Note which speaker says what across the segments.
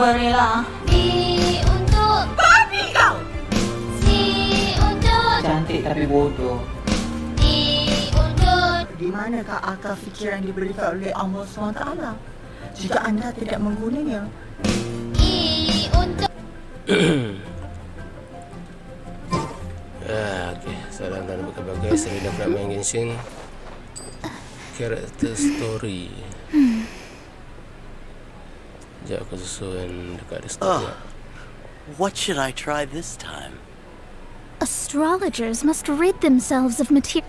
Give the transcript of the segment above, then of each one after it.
Speaker 1: Berilah.
Speaker 2: D untuk
Speaker 1: Babi kau!
Speaker 2: C untuk
Speaker 3: Cantik tapi bodoh.
Speaker 2: D untuk
Speaker 1: Di manakah akal fikiran diberikan oleh Allah SWT jika anda tidak menggunanya?
Speaker 2: E untuk
Speaker 4: Okey, salam dan berbagai seri dapat main Genshin. Character story. Sekejap aku susun dekat di story.
Speaker 5: What should I try this time?
Speaker 6: Astrologers must rid themselves of material.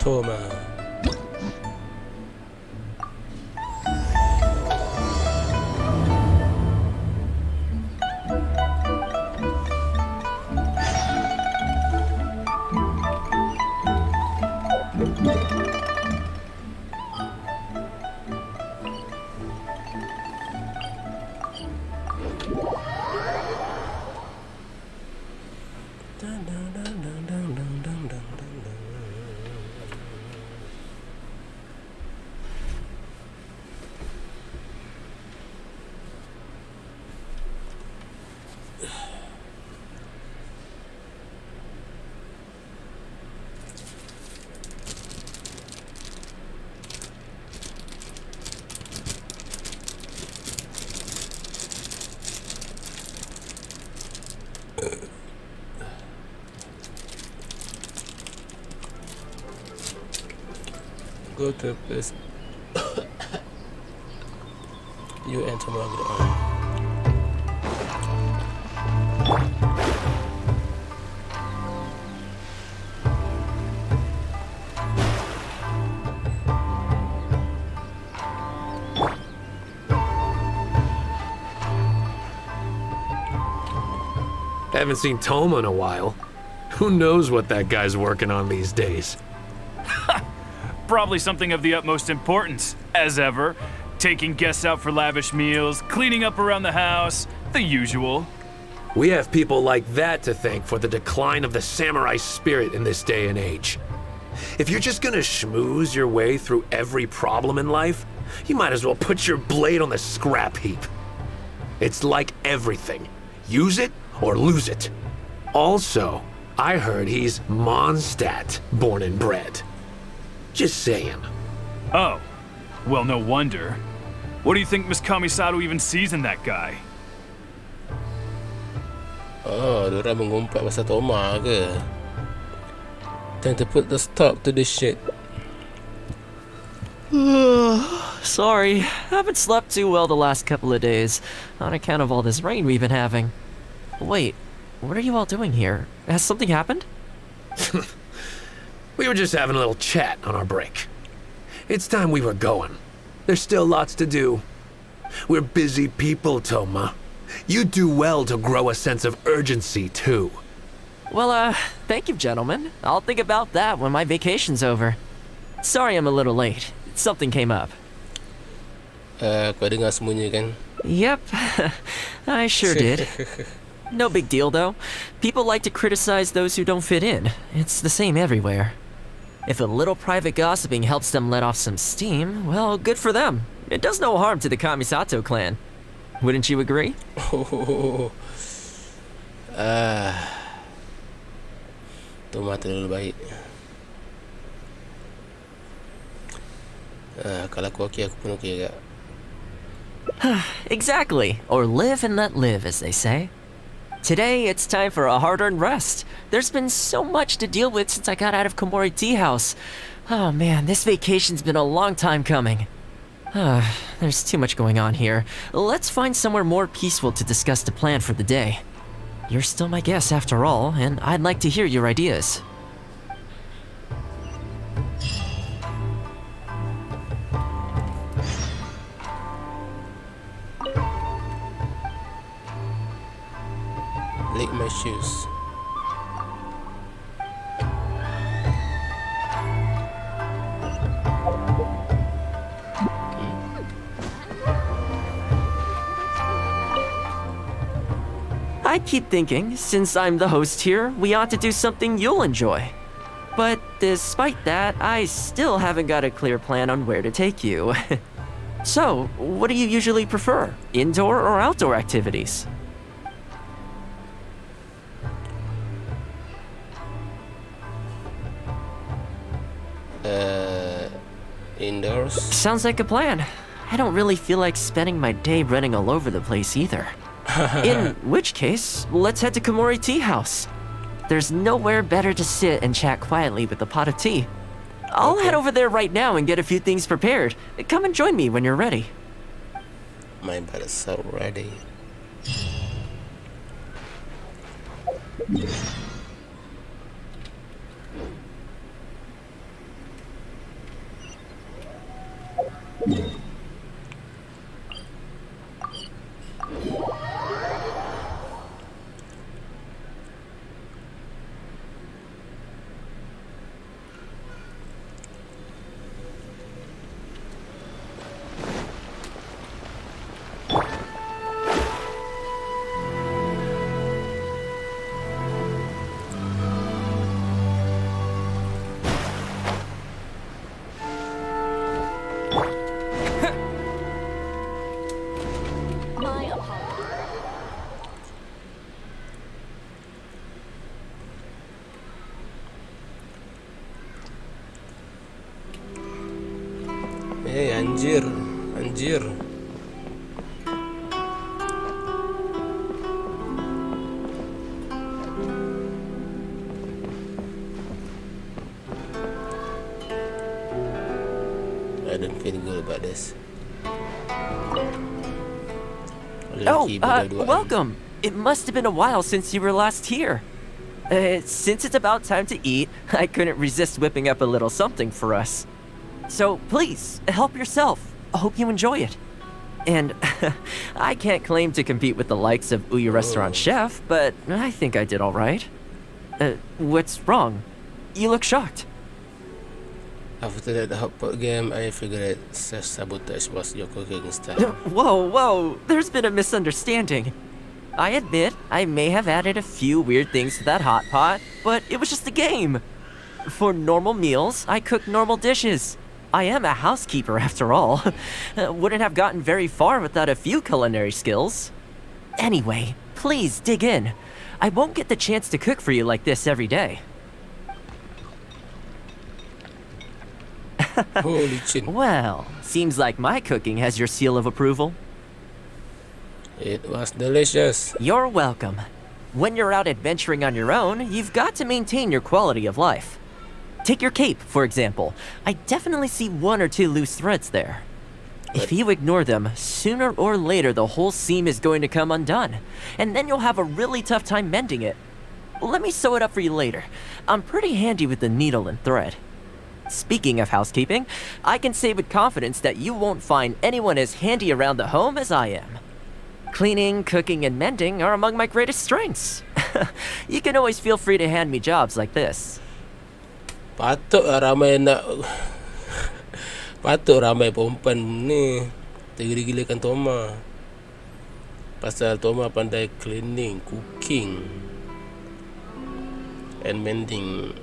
Speaker 4: Thoma. Go to a place. You and Thoma get on.
Speaker 7: Haven't seen Thoma in a while. Who knows what that guy's working on these days?
Speaker 8: Probably something of the utmost importance, as ever. Taking guests out for lavish meals, cleaning up around the house, the usual.
Speaker 7: We have people like that to thank for the decline of the samurai spirit in this day and age. If you're just gonna schmooze your way through every problem in life, you might as well put your blade on the scrap heap. It's like everything. Use it or lose it. Also, I heard he's Mondstadt, born and bred. Just saying.
Speaker 8: Oh, well, no wonder. What do you think Miss Kamisato even sees in that guy?
Speaker 4: Oh, diorang mengumpat pasal Thoma ke? Time to put the stop to this shit.
Speaker 9: Sorry, haven't slept too well the last couple of days on account of all this rain we've been having. Wait, what are you all doing here? Has something happened?
Speaker 7: We were just having a little chat on our break. It's time we were going. There's still lots to do. We're busy people, Thoma. You do well to grow a sense of urgency, too.
Speaker 9: Well, thank you, gentlemen. I'll think about that when my vacation's over. Sorry I'm a little late. Something came up.
Speaker 4: Kau dengar semuanya kan?
Speaker 9: Yep, I sure did. No big deal, though. People like to criticize those who don't fit in. It's the same everywhere. If a little private gossiping helps them let off some steam, well, good for them. It does no harm to the Kamisato clan. Wouldn't you agree?
Speaker 4: Thoma terlalu baik. Kalau aku okey, aku pun okey agak.
Speaker 9: Exactly. Or live and let live, as they say. Today, it's time for a hard-earned rest. There's been so much to deal with since I got out of Komori Tea House. Oh man, this vacation's been a long time coming. There's too much going on here. Let's find somewhere more peaceful to discuss the plan for the day. You're still my guest after all, and I'd like to hear your ideas.
Speaker 4: lick my shoes.
Speaker 9: I keep thinking, since I'm the host here, we ought to do something you'll enjoy. But despite that, I still haven't got a clear plan on where to take you. So, what do you usually prefer? Indoor or outdoor activities?
Speaker 4: Indoors.
Speaker 9: Sounds like a plan. I don't really feel like spending my day running all over the place either. In which case, let's head to Komori Tea House. There's nowhere better to sit and chat quietly with a pot of tea. I'll head over there right now and get a few things prepared. Come and join me when you're ready.
Speaker 4: My butt is so ready. Anjir. I don't feel good about this.
Speaker 9: Welcome. It must have been a while since you were last here. Since it's about time to eat, I couldn't resist whipping up a little something for us. So please, help yourself. I hope you enjoy it. And I can't claim to compete with the likes of Uyu Restaurant Chef, but I think I did all right. What's wrong? You look shocked.
Speaker 4: After that hotpot game, I figured self-sabotage was your cooking style.
Speaker 9: Whoa, there's been a misunderstanding. I admit, I may have added a few weird things to that hot pot, but it was just a game. For normal meals, I cook normal dishes. I am a housekeeper after all. Wouldn't have gotten very far without a few culinary skills. Anyway, please dig in. I won't get the chance to cook for you like this every day.
Speaker 4: Holy shit.
Speaker 9: Well, seems like my cooking has your seal of approval.
Speaker 4: It was delicious.
Speaker 9: You're welcome. When you're out adventuring on your own, you've got to maintain your quality of life. Take your cape, for example. I definitely see one or two loose threads there. If you ignore them, sooner or later the whole seam is going to come undone, and then you'll have a really tough time mending it. Let me sew it up for you later. I'm pretty handy with the needle and thread. Speaking of housekeeping, I can say with confidence that you won't find anyone as handy around the home as I am. Cleaning, cooking, and mending are among my greatest strengths. You can always feel free to hand me jobs like this.
Speaker 4: Patut ramai perempuan ni tergila-gilakan Thoma. Pasal Thoma pandai cleaning, cooking and mending.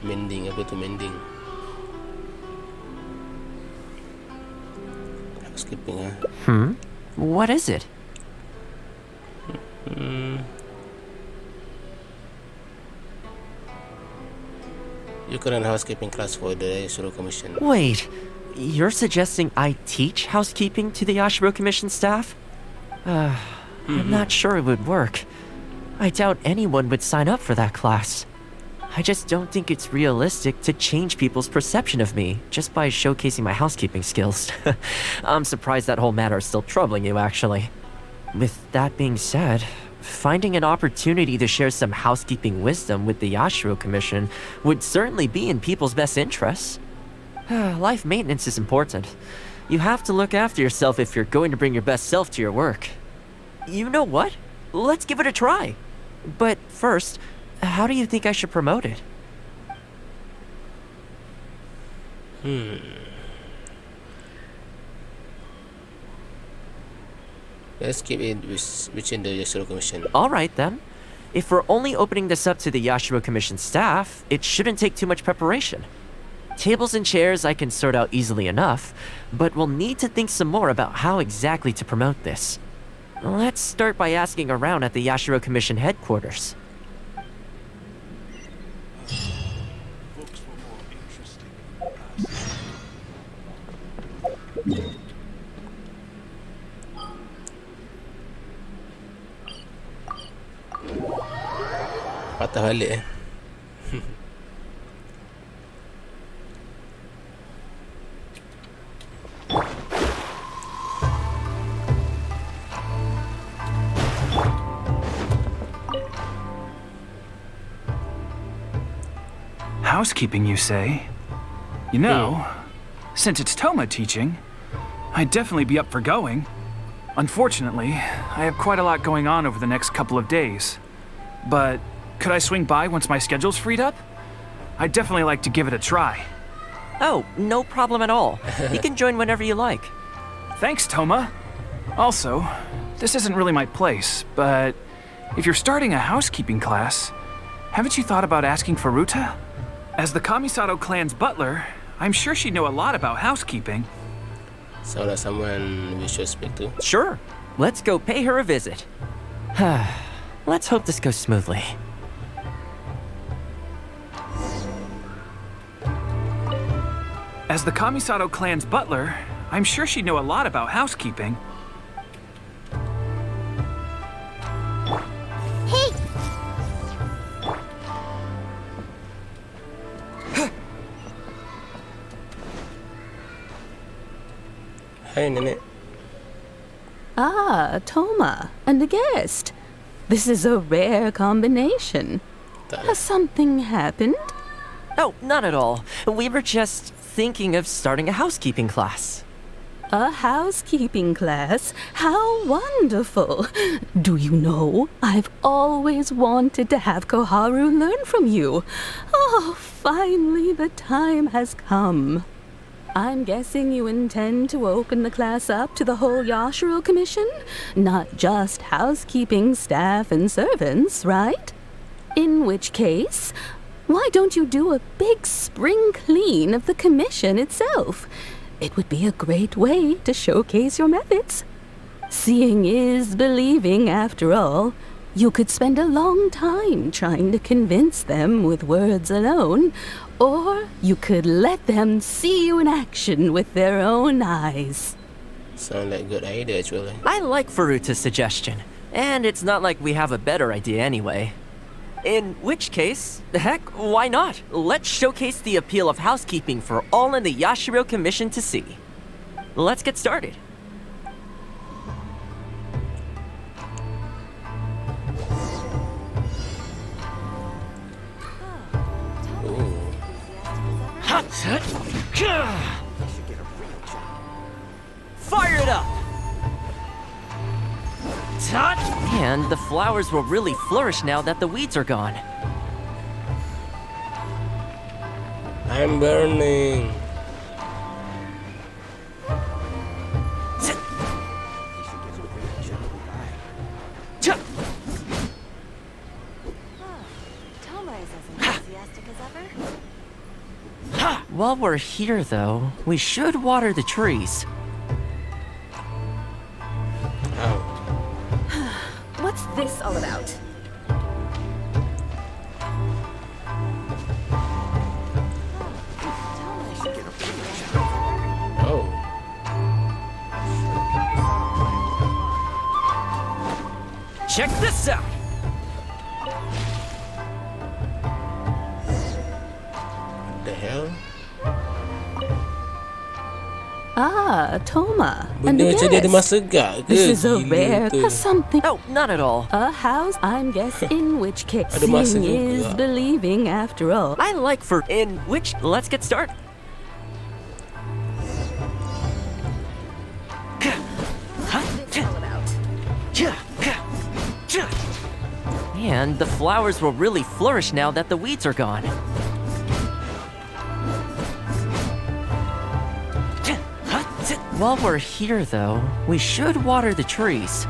Speaker 4: Apa tu mending? Housekeeping
Speaker 9: What is it?
Speaker 4: You can run housekeeping class for the Yashiro Commission.
Speaker 9: Wait, you're suggesting I teach housekeeping to the Yashiro Commission staff? I'm not sure it would work. I doubt anyone would sign up for that class. I just don't think it's realistic to change people's perception of me just by showcasing my housekeeping skills. I'm surprised that whole matter is still troubling you, actually. With that being said, finding an opportunity to share some housekeeping wisdom with the Yashiro Commission would certainly be in people's best interests. Life maintenance is important. You have to look after yourself if you're going to bring your best self to your work. You know what? Let's give it a try. But first, how do you think I should promote it?
Speaker 4: Let's keep it within the Yashiro Commission.
Speaker 9: All right then. If we're only opening this up to the Yashiro Commission staff, it shouldn't take too much preparation. Tables and chairs I can sort out easily enough, but we'll need to think some more about how exactly to promote this. Let's start by asking around at the Yashiro Commission headquarters.
Speaker 4: Patah balik
Speaker 8: Housekeeping, you say? You know, since it's Thoma teaching, I'd definitely be up for going. Unfortunately, I have quite a lot going on over the next couple of days. But could I swing by once my schedule's freed up? I'd definitely like to give it a try.
Speaker 9: Oh, no problem at all. You can join whenever you like.
Speaker 8: Thanks, Thoma. Also, this isn't really my place, but if you're starting a housekeeping class, haven't you thought about asking for Ruta? As the Kamisato clan's butler, I'm sure she'd know a lot about housekeeping.
Speaker 4: Sound like someone we should speak to.
Speaker 9: Sure. Let's go pay her a visit. Let's hope this goes smoothly.
Speaker 8: As the Kamisato clan's butler, I'm sure she'd know a lot about housekeeping.
Speaker 2: Hey!
Speaker 4: Hai nenek.
Speaker 3: Ah, Thoma, and a guest. This is a rare combination.
Speaker 4: Tak ada.
Speaker 3: Has something happened?
Speaker 9: Oh, not at all. We were just thinking of starting a housekeeping class.
Speaker 3: A housekeeping class? How wonderful! Do you know, I've always wanted to have Koharu learn from you. Oh, finally the time has come. I'm guessing you intend to open the class up to the whole Yashiro Commission? Not just housekeeping staff and servants, right? In which case, why don't you do a big spring clean of the commission itself? It would be a great way to showcase your methods. Seeing is believing, after all. You could spend a long time trying to convince them with words alone, or you could let them see you in action with their own eyes.
Speaker 4: Sound like good idea actually.
Speaker 9: I like Faruta's suggestion, and it's not like we have a better idea anyway. In which case, heck, why not? Let's showcase the appeal of housekeeping for all in the Yashiro Commission to see. Let's get started. Fire it up! And the flowers will really flourish now that the weeds are gone.
Speaker 4: I'm burning.
Speaker 9: While we're here, though, we should water the trees.
Speaker 4: Ow.
Speaker 3: What's this all about?
Speaker 4: Oh.
Speaker 9: Check this out!
Speaker 4: What the hell?
Speaker 3: Ah, Thoma, and
Speaker 4: Benda
Speaker 3: a
Speaker 4: macam dia ada
Speaker 3: guest.
Speaker 4: masa gak ke?
Speaker 3: This is a
Speaker 4: Gila
Speaker 3: rare
Speaker 4: tu.
Speaker 3: something.
Speaker 9: Oh, not at all.
Speaker 3: A house, I'm guessing. In which case,
Speaker 4: Ada masa
Speaker 3: seeing is
Speaker 4: juga.
Speaker 3: believing after all.
Speaker 9: I like for in which let's get started. And the flowers will really flourish now that the weeds are gone. While we're here, though, we should water the trees.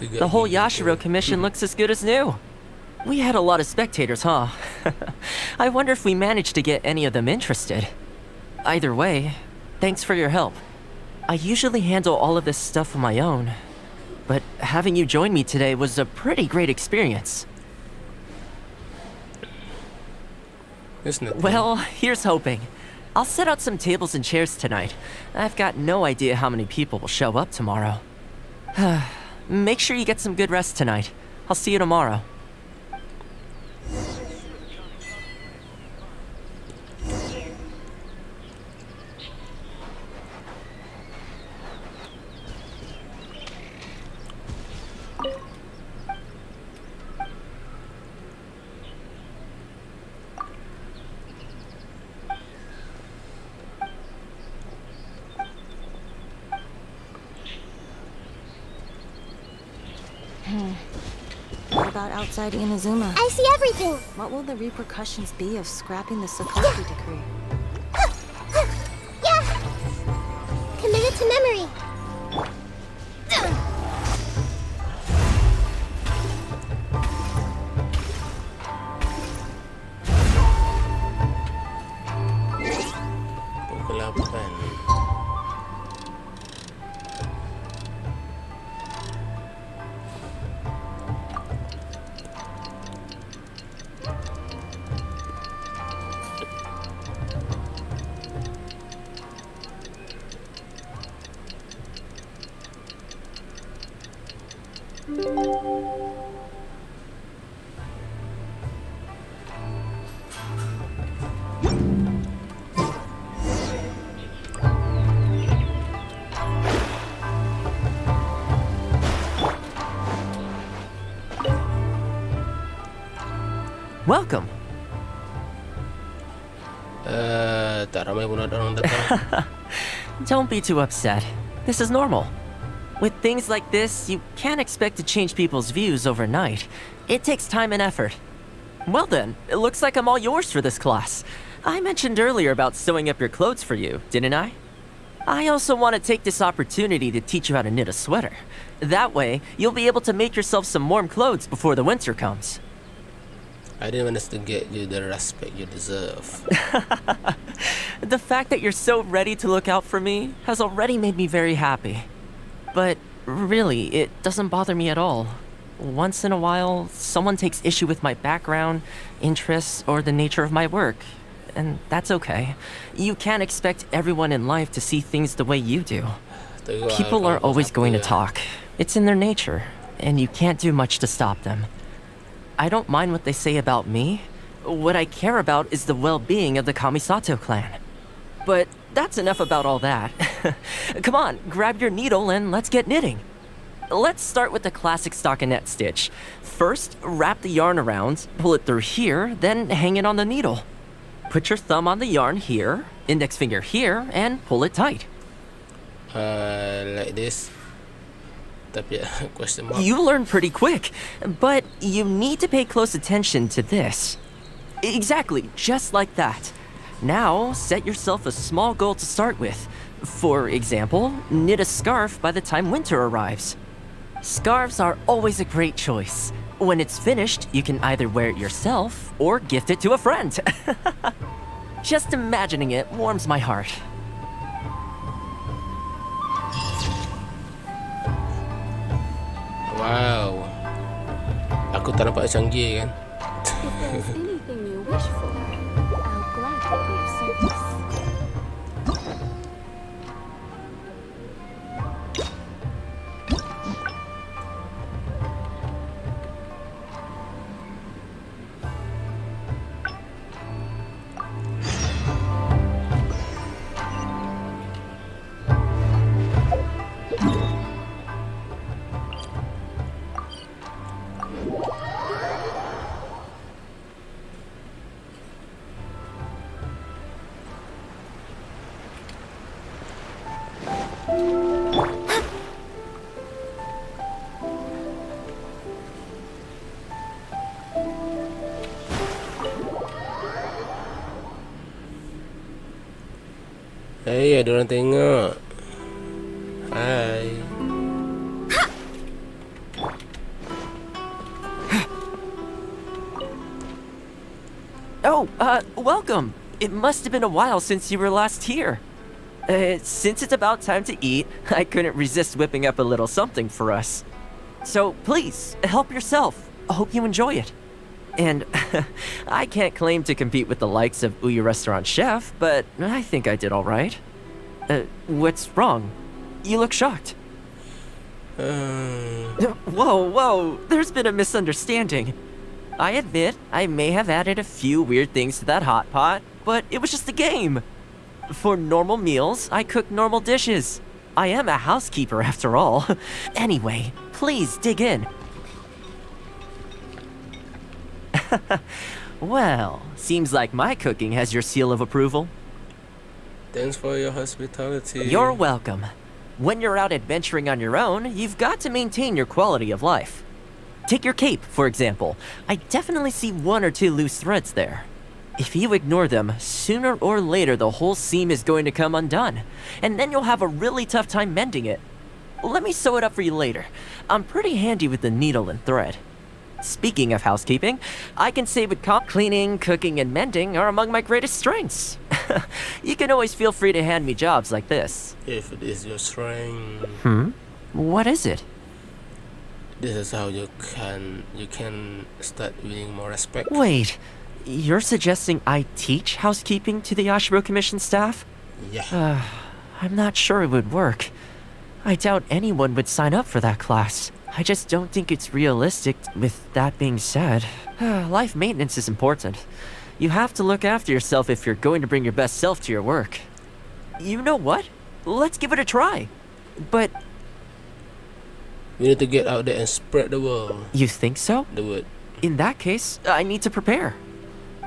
Speaker 4: The
Speaker 9: The whole Yashiro commission looks as good as new. We had a lot of spectators, huh? I wonder if we managed to get any of them interested. Either way, thanks for your help. I usually handle all of this stuff on my own, but having you join me today was a pretty great experience.
Speaker 4: Isn't it?
Speaker 9: Well, here's hoping. I'll set out some tables and chairs tonight. I've got no idea how many people will show up tomorrow. Make sure you get some good rest tonight. I'll see you tomorrow.
Speaker 10: What about outside Inazuma?
Speaker 6: I see everything.
Speaker 10: What will the repercussions be of scrapping the Sakaki decree?
Speaker 6: Yeah. Committed to memory.
Speaker 4: Pukul 8.
Speaker 9: Welcome.
Speaker 4: Tak ramai pun ada orang datang.
Speaker 9: Don't be too upset. This is normal. With things like this, you can't expect to change people's views overnight. It takes time and effort. Well then, it looks like I'm all yours for this class. I mentioned earlier about sewing up your clothes for you, didn't I? I also want to take this opportunity to teach you how to knit a sweater. That way, you'll be able to make yourself some warm clothes before the winter comes.
Speaker 4: I didn't manage to get you the respect you deserve.
Speaker 9: The fact that you're so ready to look out for me has already made me very happy. But really, it doesn't bother me at all. Once in a while, someone takes issue with my background, interests, or the nature of my work. And that's okay. You can't expect everyone in life to see things the way you do. People are always going to talk. It's in their nature, and you can't do much to stop them. I don't mind what they say about me. What I care about is the well-being of the Kamisato clan. But that's enough about all that. Come on, grab your needle and let's get knitting. Let's start with the classic stockinette stitch. First, wrap the yarn around, pull it through here, then hang it on the needle. Put your thumb on the yarn here, index finger here, and pull it tight.
Speaker 4: Like this. Tapi question mark.
Speaker 9: You learn pretty quick, but you need to pay close attention to this. Exactly, just like that. Now, set yourself a small goal to start with. For example, knit a scarf by the time winter arrives. Scarves are always a great choice. When it's finished, you can either wear it yourself or gift it to a friend. Just imagining it warms my heart.
Speaker 4: Wow. Aku tak nampak canggih kan.
Speaker 3: If there's anything you wish for, I'll gladly be of service.
Speaker 4: Hey, ada orang tengok. Hai.
Speaker 9: Oh, welcome. It must have been a while since you were last here. Since it's about time to eat, I couldn't resist whipping up a little something for us. So please, help yourself. I hope you enjoy it. And I can't claim to compete with the likes of Uyu Restaurant Chef, but I think I did all right. What's wrong? You look shocked. Whoa, there's been a misunderstanding. I admit, I may have added a few weird things to that hot pot, but it was just a game. For normal meals, I cook normal dishes. I am a housekeeper after all. Anyway, please dig in. Well, seems like my cooking has your seal of approval.
Speaker 4: Thanks for your hospitality.
Speaker 9: You're welcome. When you're out adventuring on your own, you've got to maintain your quality of life. Take your cape, for example. I definitely see 1 or 2 loose threads there. If you ignore them, sooner or later the whole seam is going to come undone, and then you'll have a really tough time mending it. Let me sew it up for you later. I'm pretty handy with the needle and thread. Speaking of housekeeping, I can say with cleaning, cooking, and mending are among my greatest strengths. You can always feel free to hand me jobs like this.
Speaker 4: If it is your strength.
Speaker 9: What is it?
Speaker 4: This is how you can start winning more respect.
Speaker 9: Wait, you're suggesting I teach housekeeping to the Ashbro Commission staff?
Speaker 4: Yeah.
Speaker 9: I'm not sure it would work. I doubt anyone would sign up for that class. I just don't think it's realistic. With that being said, life maintenance is important. You have to look after yourself if you're going to bring your best self to your work. You know what? Let's give it a try. But
Speaker 4: we need to get out there and spread the word.
Speaker 9: You think so?
Speaker 4: The word.
Speaker 9: In that case, I need to prepare.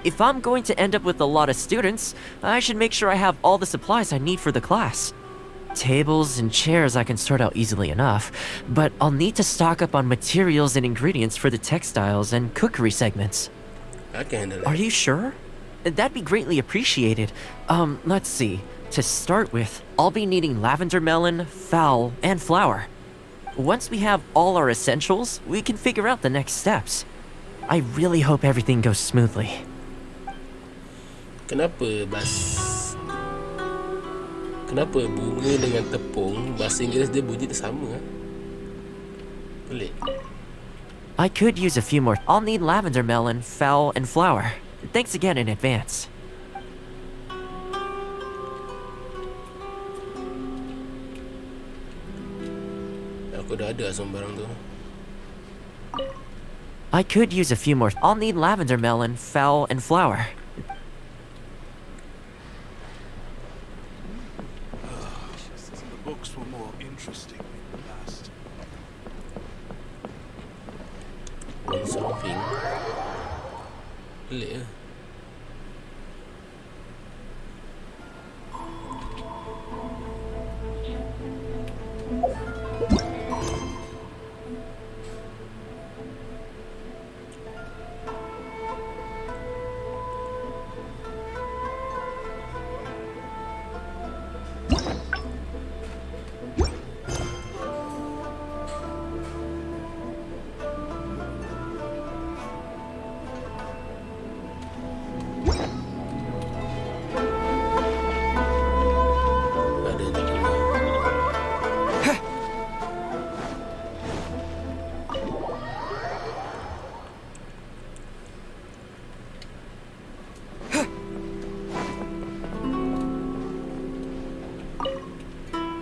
Speaker 9: If I'm going to end up with a lot of students, I should make sure I have all the supplies I need for the class. Tables and chairs I can sort out easily enough, but I'll need to stock up on materials and ingredients for the textiles and cookery segments.
Speaker 4: I can handle that.
Speaker 9: Are you sure? That'd be greatly appreciated. Let's see. To start with, I'll be needing lavender melon, fowl, and flour. Once we have all our essentials, we can figure out the next steps. I really hope everything goes smoothly.
Speaker 4: Kenapa bunga dengan tepung bahasa Inggeris dia bunyi dia sama? Pelik.
Speaker 9: I could use a few more. I'll need lavender melon, fowl, and flour. Thanks again in advance.
Speaker 4: Aku dah ada semua barang tu.
Speaker 9: I could use a few more. I'll need lavender melon, fowl, and flour.
Speaker 11: The books were more interesting in the past.
Speaker 4: Something. Pelik lah.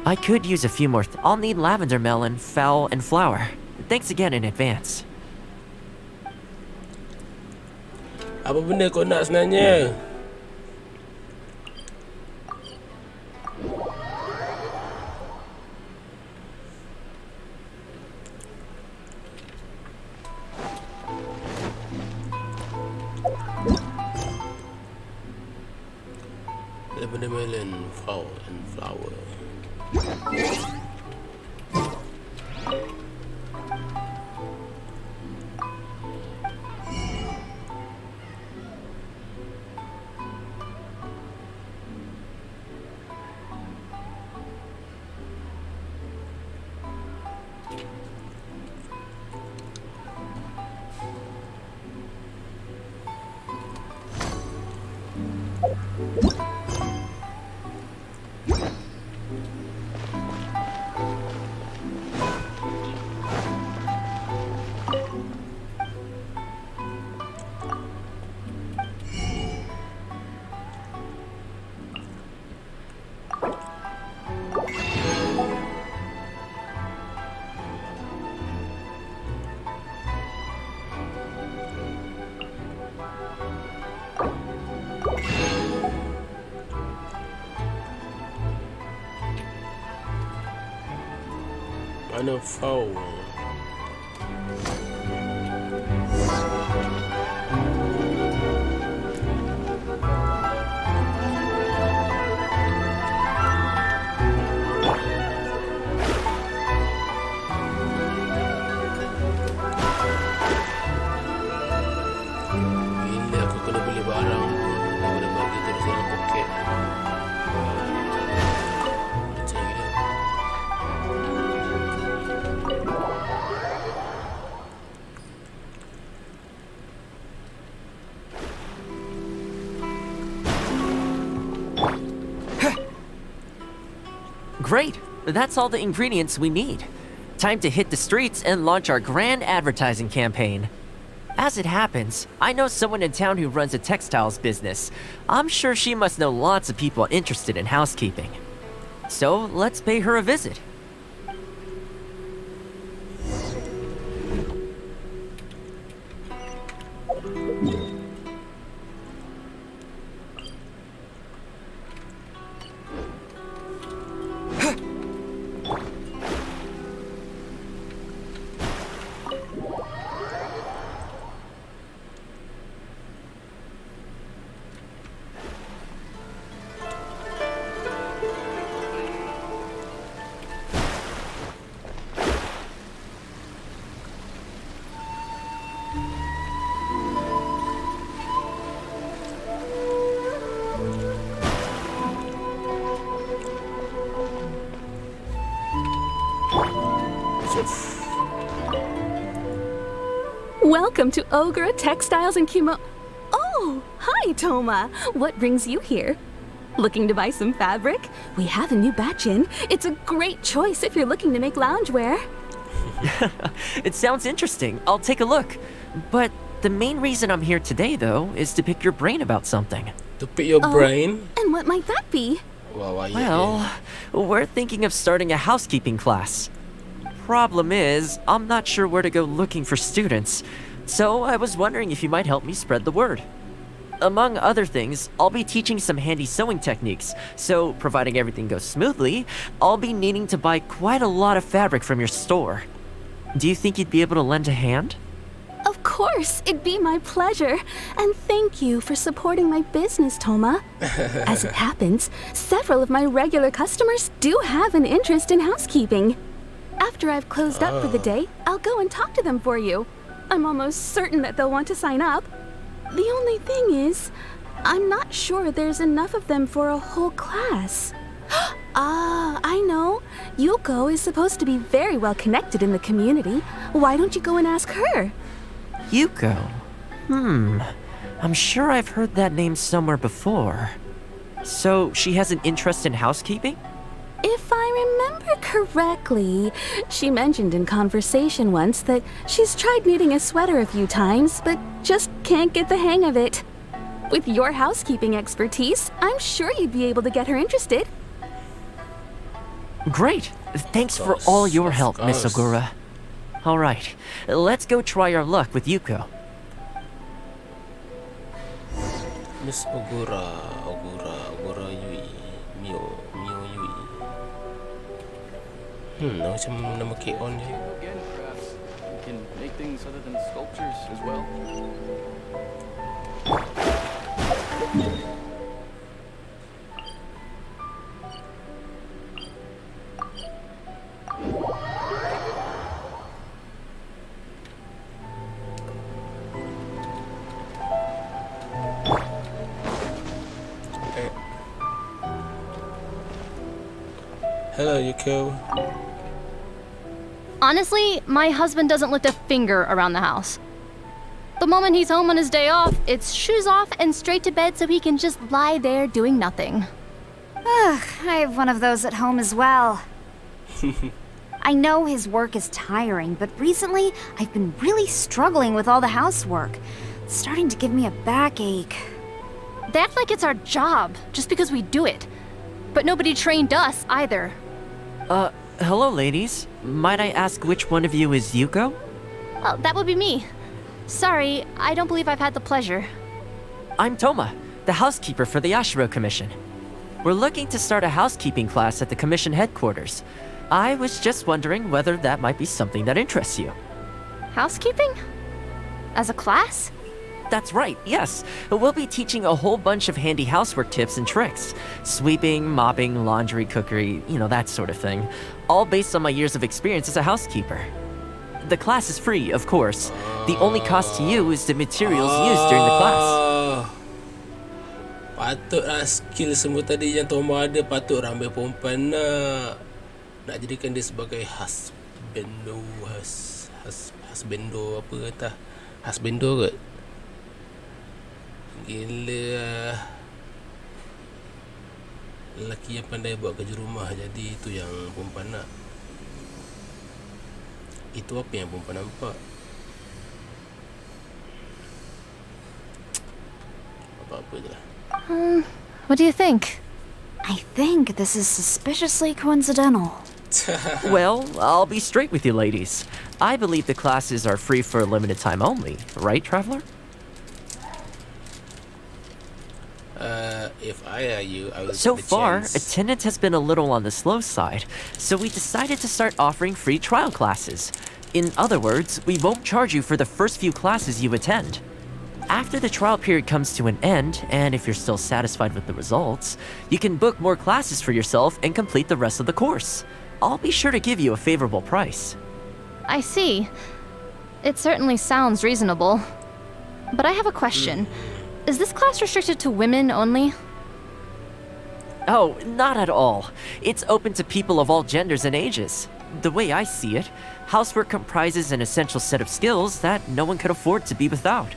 Speaker 9: I could use a few more. I'll need lavender melon, fowl, and flour. Thanks again in advance.
Speaker 4: Apa benda kau nak sebenarnya? Lavender melon, fowl, and flour. Mana phone? Gila, aku kena beli barang. Aku dah bagi terus dalam poket. Macam gila.
Speaker 9: Great! That's all the ingredients we need. Time to hit the streets and launch our grand advertising campaign. As it happens, I know someone in town who runs a textiles business. I'm sure she must know lots of people interested in housekeeping. So let's pay her a visit.
Speaker 3: Welcome to Ogre Textiles and Kimo. Oh, hi, Thoma. What brings you here? Looking to buy some fabric? We have a new batch in. It's a great choice if you're looking to make loungewear.
Speaker 9: It sounds interesting. I'll take a look. But the main reason I'm here today, though, is to pick your brain about something.
Speaker 4: To pick your brain?
Speaker 3: And what might that be?
Speaker 9: Well, we're thinking of starting a housekeeping class. Problem is, I'm not sure where to go looking for students, so I was wondering if you might help me spread the word. Among other things, I'll be teaching some handy sewing techniques, so providing everything goes smoothly, I'll be needing to buy quite a lot of fabric from your store. Do you think you'd be able to lend a hand?
Speaker 3: Of course, it'd be my pleasure. And thank you for supporting my business, Thoma. As it happens, several of my regular customers do have an interest in housekeeping. After I've closed up for the day, I'll go and talk to them for you. I'm almost certain that they'll want to sign up. The only thing is, I'm not sure there's enough of them for a whole class. I know. Yuko is supposed to be very well connected in the community. Why don't you go and ask her?
Speaker 9: Yuko? I'm sure I've heard that name somewhere before. So she has an interest in housekeeping?
Speaker 3: If I remember correctly, she mentioned in conversation once that she's tried knitting a sweater a few times, but just can't get the hang of it. With your housekeeping expertise, I'm sure you'd be able to get her interested.
Speaker 9: Great! Thanks for all your help, Miss Ogura. Alright, let's go try our luck with Yuko.
Speaker 4: Miss Ogura Yui. Mio Yui. Macam nama K-On je.
Speaker 12: Again, perhaps you can make things other than sculptures as well.
Speaker 4: Hello, Yuko.
Speaker 2: Honestly, my husband doesn't lift a finger around the house.
Speaker 13: The moment he's home on his day off, it's shoes off and straight to bed so he can just lie there doing nothing.
Speaker 10: Ugh, I have one of those at home as well. I know his work is tiring, but recently I've been really struggling with all the housework. It's starting to give me a backache.
Speaker 13: They act like it's our job, just because we do it. But nobody trained us, either.
Speaker 9: Hello, ladies. Might I ask which one of you is Yuko?
Speaker 13: Oh, that would be me. Sorry, I don't believe I've had the pleasure.
Speaker 9: I'm Thoma, the housekeeper for the Yashiro Commission. We're looking to start a housekeeping class at the Commission headquarters. I was just wondering whether that might be something that interests you.
Speaker 13: Housekeeping? As a class?
Speaker 9: That's right, yes. We'll be teaching a whole bunch of handy housework tips and tricks. Sweeping, mopping, laundry, cookery, that sort of thing. All based on my years of experience as a housekeeper. The class is free, of course. The only cost to you is the materials used during the class.
Speaker 4: Patutlah skill semua tadi yang Thoma ada, patut ramai perempuan nak jadikan dia sebagai husbando apa kata? Husbando kot. Gila. Lelaki yang pandai buat kerja rumah, jadi itu yang perempuan nak. Itu apa yang perempuan nampak? Apa-apa je lah.
Speaker 13: What do you think?
Speaker 10: I think this is suspiciously coincidental.
Speaker 9: Well, I'll be straight with you ladies. I believe the classes are free for a limited time only, right, Traveler?
Speaker 4: If I are you, I would
Speaker 9: So
Speaker 4: take the
Speaker 9: far,
Speaker 4: chance.
Speaker 9: attendance has been a little on the slow side, so we decided to start offering free trial classes. In other words, we won't charge you for the first few classes you attend. After the trial period comes to an end, and if you're still satisfied with the results, you can book more classes for yourself and complete the rest of the course. I'll be sure to give you a favorable price.
Speaker 13: I see. It certainly sounds reasonable. But I have a question. Is this class restricted to women only?
Speaker 9: Oh, not at all. It's open to people of all genders and ages. The way I see it, housework comprises an essential set of skills that no one could afford to be without.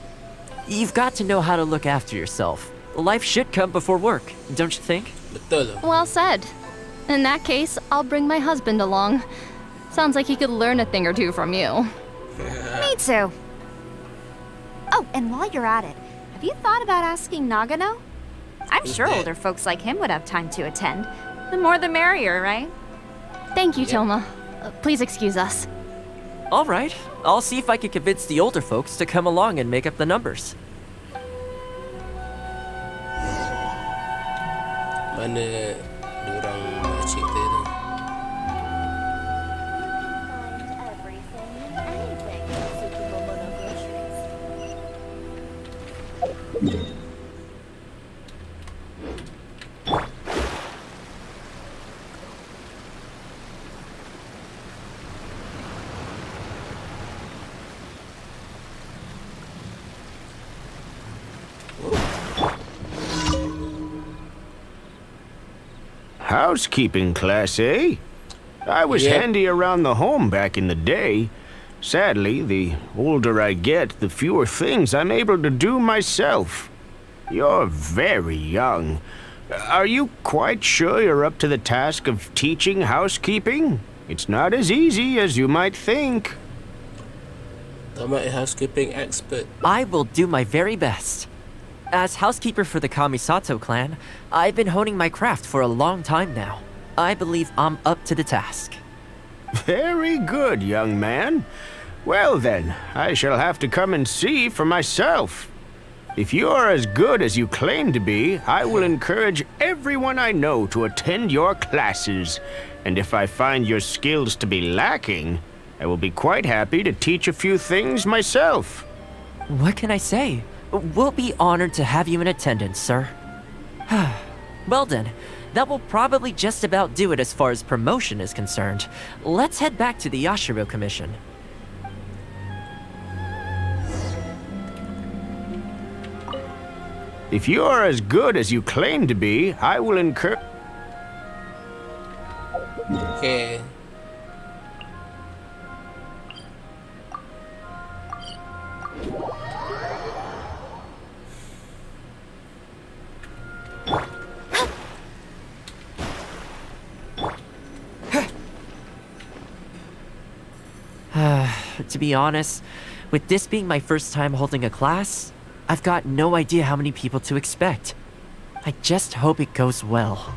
Speaker 9: You've got to know how to look after yourself. Life should come before work, don't you think?
Speaker 4: Betul.
Speaker 13: Well said. In that case, I'll bring my husband along. Sounds like he could learn a thing or two from you.
Speaker 10: Me too. Oh, and while you're at it, have you thought about asking Nagano? I'm sure older folks like him would have time to attend. The more the merrier, right?
Speaker 13: Thank you, Thoma. Please excuse us.
Speaker 9: All right, I'll see if I can convince the older folks to come along and make up the numbers.
Speaker 4: Mana diorang makcik tu?
Speaker 14: Housekeeping class, eh? I was handy around the home back in the day. Sadly, the older I get, the fewer things I'm able to do myself. You're very young. Are you quite sure you're up to the task of teaching housekeeping? It's not as easy as you might think.
Speaker 4: I'm a housekeeping expert.
Speaker 9: I will do my very best. As housekeeper for the Kamisato clan, I've been honing my craft for a long time now. I believe I'm up to the task.
Speaker 14: Very good, young man. Well then, I shall have to come and see for myself. If you're as good as you claim to be, I will encourage everyone I know to attend your classes. And if I find your skills to be lacking, I will be quite happy to teach a few things myself.
Speaker 9: What can I say? We'll be honored to have you in attendance, sir. Well then, that will probably just about do it as far as promotion is concerned. Let's head back to the Yashiro Commission.
Speaker 14: If you're as good as you claim to be, I will encourage...
Speaker 4: Okay.
Speaker 9: To be honest, with this being my first time holding a class, I've got no idea how many people to expect. I just hope it goes well.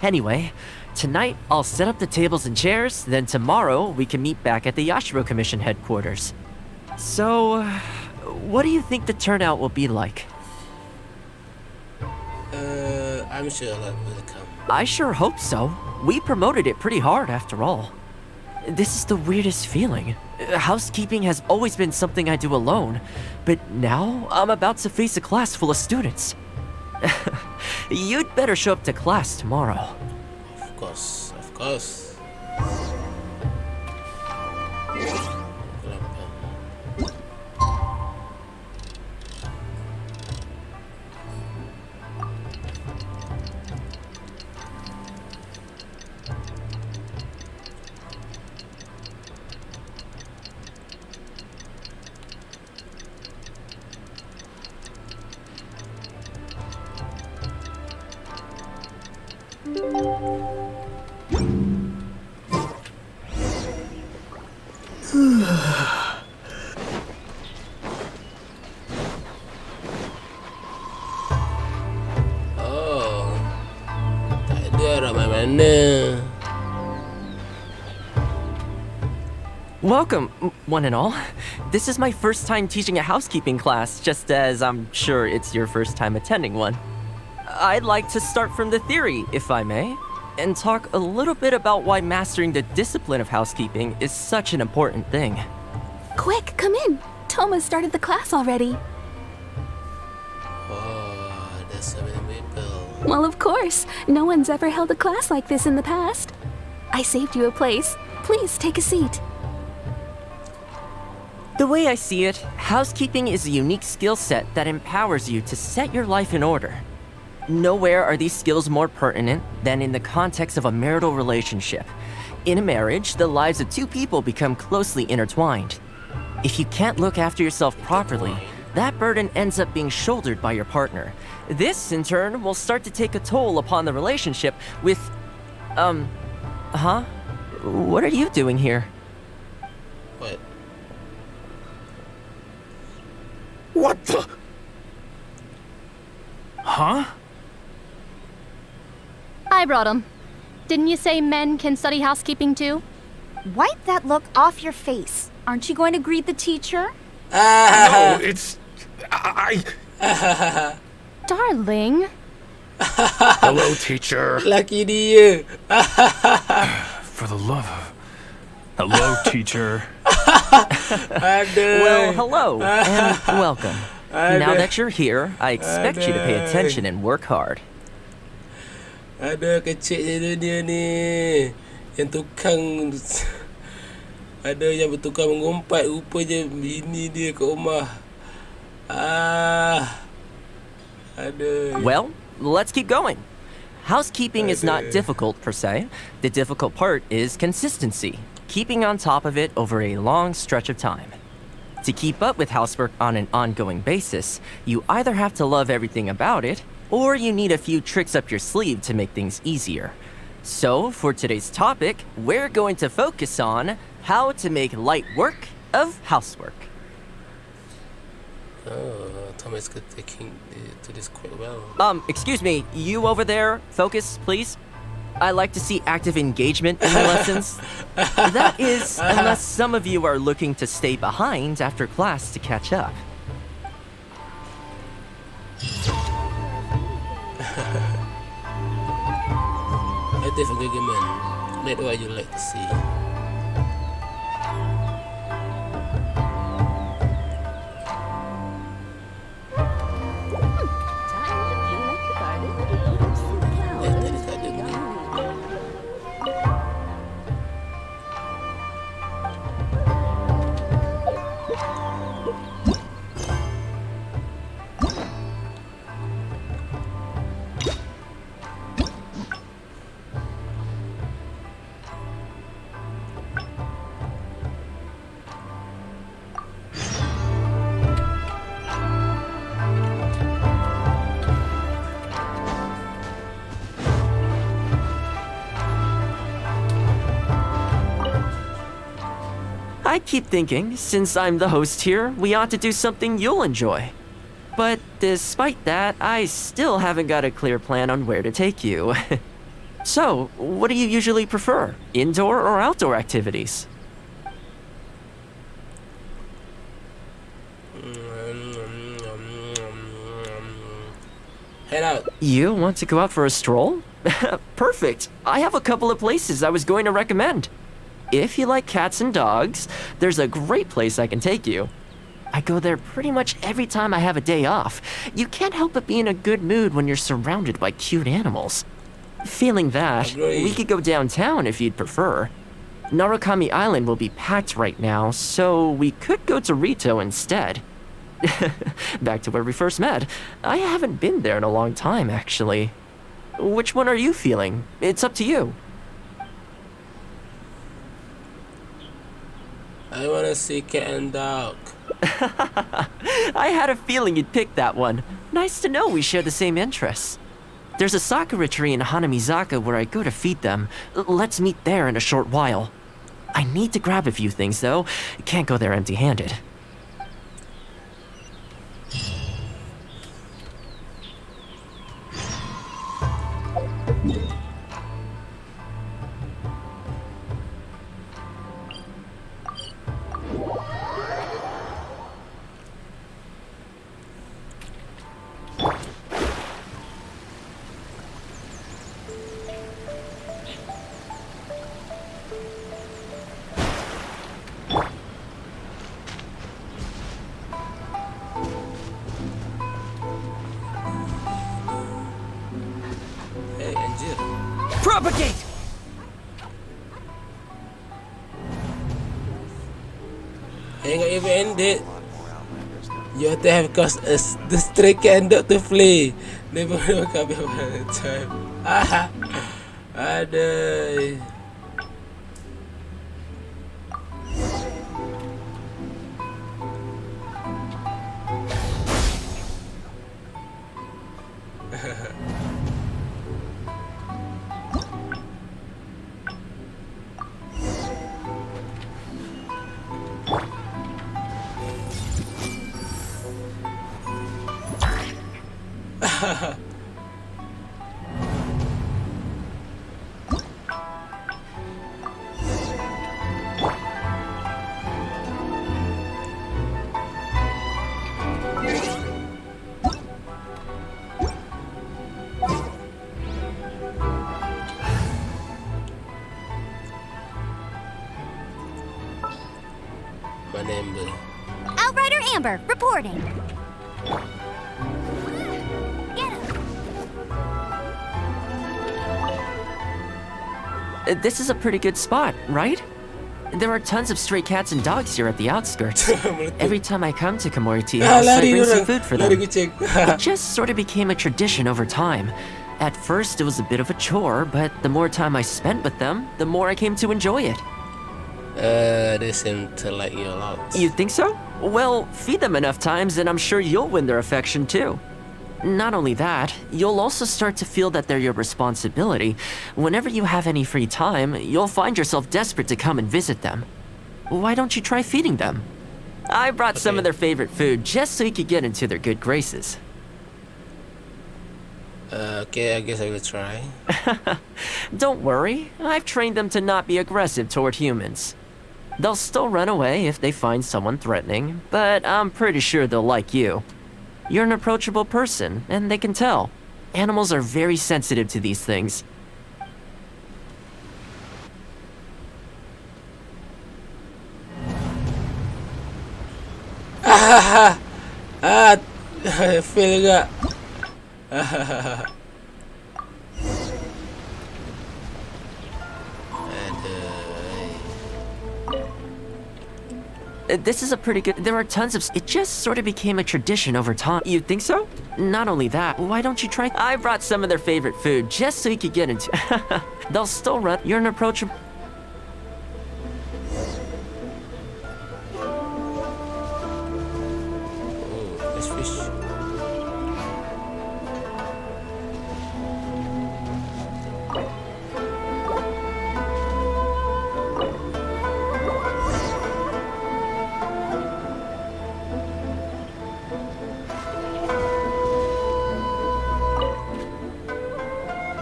Speaker 9: Anyway, tonight I'll set up the tables and chairs, then tomorrow we can meet back at the Yashiro Commission headquarters. So, what do you think the turnout will be like?
Speaker 4: I'm sure a lot will come.
Speaker 9: I sure hope so. We promoted it pretty hard after all. This is the weirdest feeling. Housekeeping has always been something I do alone, but now I'm about to face a class full of students. You'd better show up to class tomorrow.
Speaker 4: Of course, of course. Oh, tak ada orang mana.
Speaker 9: Welcome, one and all. This is my first time teaching a housekeeping class, just as I'm sure it's your first time attending one. I'd like to start from the theory, if I may, and talk a little bit about why mastering the discipline of housekeeping is such an important thing.
Speaker 3: Quick, come in. Thoma started the class already.
Speaker 4: Oh, there's so many people.
Speaker 3: Well, of course. No one's ever held a class like this in the past. I saved you a place. Please take a seat.
Speaker 9: The way I see it, housekeeping is a unique skill set that empowers you to set your life in order. Nowhere are these skills more pertinent than in the context of a marital relationship. In a marriage, the lives of two people become closely intertwined. If you can't look after yourself properly, that burden ends up being shouldered by your partner. This, in turn, will start to take a toll upon the relationship with... What are you doing here?
Speaker 4: What?
Speaker 7: What the?
Speaker 8: Huh?
Speaker 13: I brought him. Didn't you say men can study housekeeping too?
Speaker 10: Wipe that look off your face. Aren't you going to greet the teacher?
Speaker 7: No, it's... I...
Speaker 13: Darling.
Speaker 7: Hello, teacher.
Speaker 4: Laki dia.
Speaker 8: For the love of... Hello, teacher.
Speaker 9: Well, hello, and welcome. Now that you're here, I expect you to pay attention and work hard.
Speaker 4: Ada kecilnya dia ni. Yang tukang... Ada yang bertukar mengumpat. Rupanya bini dia kat rumah. Ada.
Speaker 9: Well, let's keep going. Housekeeping is not difficult per se. The difficult part is consistency, keeping on top of it over a long stretch of time. To keep up with housework on an ongoing basis, you either have to love everything about it, or you need a few tricks up your sleeve to make things easier. So, for today's topic, we're going to focus on how to make light work of housework.
Speaker 4: Oh, Thomas is taking to this quite well.
Speaker 9: Excuse me, you over there, focus, please. I like to see active engagement in the lessons. That is, unless some of you are looking to stay behind after class to catch up.
Speaker 4: Active engagement. That's what you like to see.
Speaker 9: I keep thinking, since I'm the host here, we ought to do something you'll enjoy. But despite that, I still haven't got a clear plan on where to take you. So, what do you usually prefer? Indoor or outdoor activities?
Speaker 4: Head out.
Speaker 9: You want to go out for a stroll? Perfect. I have a couple of places I was going to recommend. If you like cats and dogs, there's a great place I can take you. I go there pretty much every time I have a day off. You can't help but be in a good mood when you're surrounded by cute animals. Feeling that, we could go downtown if you'd prefer. Narukami Island will be packed right now, so we could go to Rito instead. Back to where we first met. I haven't been there in a long time, actually. Which one are you feeling? It's up to you.
Speaker 4: I wanna see cat and dog.
Speaker 9: I had a feeling you'd pick that one. Nice to know we share the same interests. There's a sakura tree in Hanamizaka where I go to feed them. Let's meet there in a short while. I need to grab a few things, though. Can't go there empty-handed.
Speaker 4: Hey, anjir.
Speaker 9: Propagate!
Speaker 4: Ain't got even ended. You have to have caused us the stray cat and dog to flee. Never know come by the time. Ah, aduh. Mana Amber?
Speaker 6: Outrider Amber, reporting. Get him.
Speaker 9: This is a pretty good spot, right? There are tons of stray cats and dogs here at the outskirts. Every time I come to Komori Tea House, I bring some food for them. It just sort of became a tradition over time. At first, it was a bit of a chore, but the more time I spent with them, the more I came to enjoy it.
Speaker 4: They seem to like you a lot.
Speaker 9: You think so? Well, feed them enough times and I'm sure you'll win their affection too. Not only that, you'll also start to feel that they're your responsibility. Whenever you have any free time, you'll find yourself desperate to come and visit them. Why don't you try feeding them? I brought some of their favorite food just so you could get into their good graces.
Speaker 4: Okay, I guess I will try.
Speaker 9: Don't worry, I've trained them to not be aggressive toward humans. They'll still run away if they find someone threatening, but I'm pretty sure they'll like you. You're an approachable person, and they can tell. Animals are very sensitive to these things.
Speaker 4: Feel juga.
Speaker 9: This is a pretty good... There are tons of... It just sort of became a tradition over time. You think so? Not only that, why don't you try... I brought some of their favorite food just so you could get into... They'll still run... You're an approachable...
Speaker 4: Oh, this fish.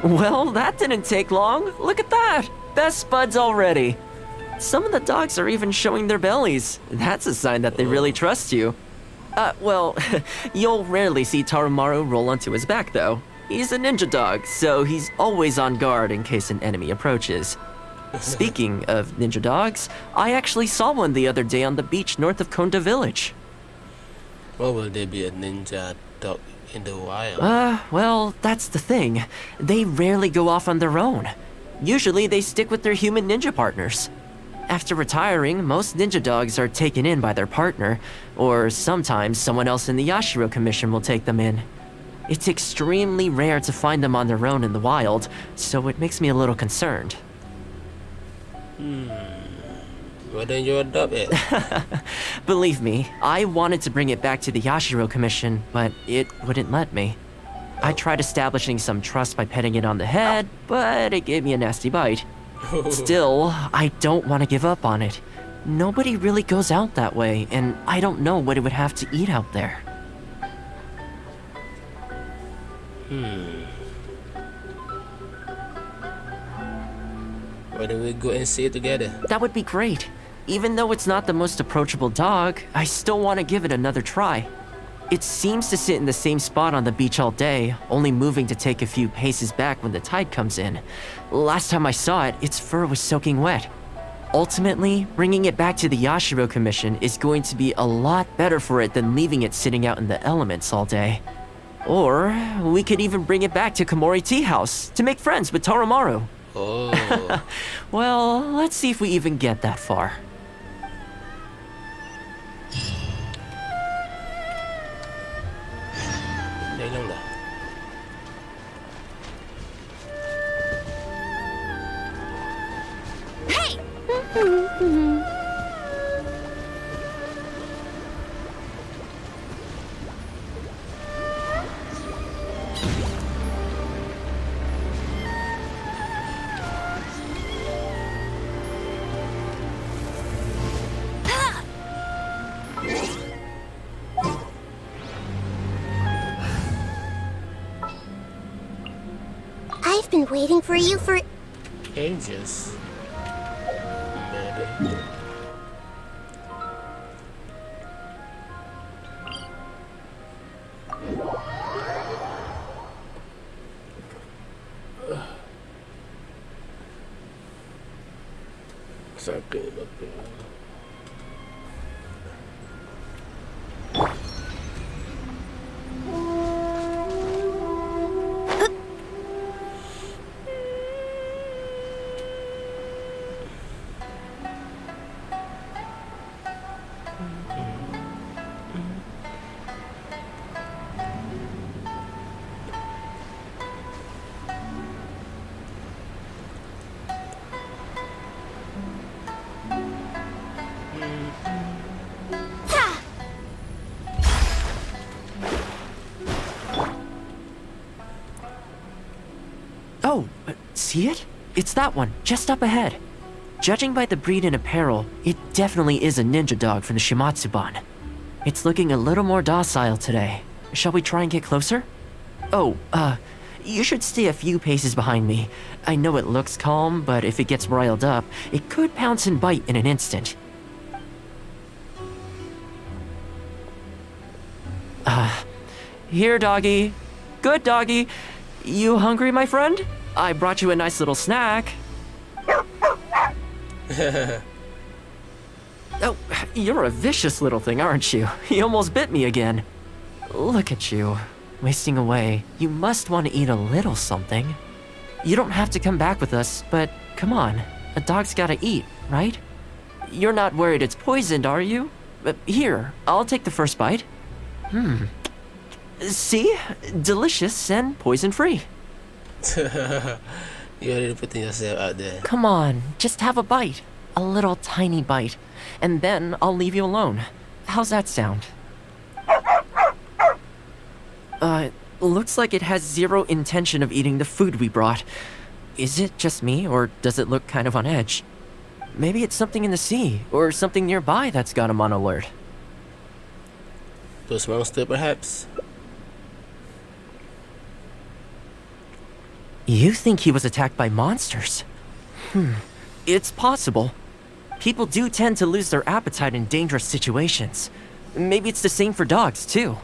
Speaker 9: Well, that didn't take long. Look at that. Best buds already. Some of the dogs are even showing their bellies. That's a sign that they really trust you. Well, you'll rarely see Tarumaru roll onto his back, though. He's a ninja dog, so he's always on guard in case an enemy approaches. Speaking of ninja dogs, I actually saw one the other day on the beach north of Konda Village.
Speaker 4: Well, will there be a ninja dog in the wild?
Speaker 9: Well, that's the thing. They rarely go off on their own. Usually they stick with their human ninja partners. After retiring, most ninja dogs are taken in by their partner, or sometimes someone else in the Yashiro Commission will take them in. It's extremely rare to find them on their own in the wild, so it makes me a little concerned.
Speaker 4: Why don't you adopt it?
Speaker 9: Believe me, I wanted to bring it back to the Yashiro Commission, but it wouldn't let me. I tried establishing some trust by petting it on the head, but it gave me a nasty bite. Still, I don't want to give up on it. Nobody really goes out that way, and I don't know what it would have to eat out there.
Speaker 4: Why don't we go and see it together?
Speaker 9: That would be great. Even though it's not the most approachable dog, I still want to give it another try. It seems to sit in the same spot on the beach all day, only moving to take a few paces back when the tide comes in. Last time I saw it, its fur was soaking wet. Ultimately, bringing it back to the Yashiro Commission is going to be a lot better for it than leaving it sitting out in the elements all day. Or we could even bring it back to Komori Tea House to make friends with Tarumaru.
Speaker 4: Oh.
Speaker 9: Well, let's see if we even get that far.
Speaker 6: Hey!
Speaker 2: I've been waiting for you for
Speaker 4: ages. Maybe. Sakit betul.
Speaker 9: Oh, see it? It's that one, just up ahead. Judging by the breed and apparel, it definitely is a ninja dog from the Shimatsuban. It's looking a little more docile today. Shall we try and get closer? Oh, you should stay a few paces behind me. I know it looks calm, but if it gets riled up, it could pounce and bite in an instant. Here, doggy. Good doggy. You hungry, my friend? I brought you a nice little snack. Oh, you're a vicious little thing, aren't you? You almost bit me again. Look at you, wasting away. You must want to eat a little something. You don't have to come back with us, but come on. A dog's gotta eat, right? You're not worried it's poisoned, are you? Here, I'll take the first bite. See? Delicious and poison-free.
Speaker 4: You're already putting yourself out there.
Speaker 9: Come on, just have a bite. A little tiny bite. And then I'll leave you alone. How's that sound? Looks like it has zero intention of eating the food we brought. Is it just me, or does it look kind of on edge? Maybe it's something in the sea, or something nearby that's got him on alert.
Speaker 4: Those monsters, perhaps?
Speaker 9: You think he was attacked by monsters? It's possible. People do tend to lose their appetite in dangerous situations. Maybe it's the same for dogs, too.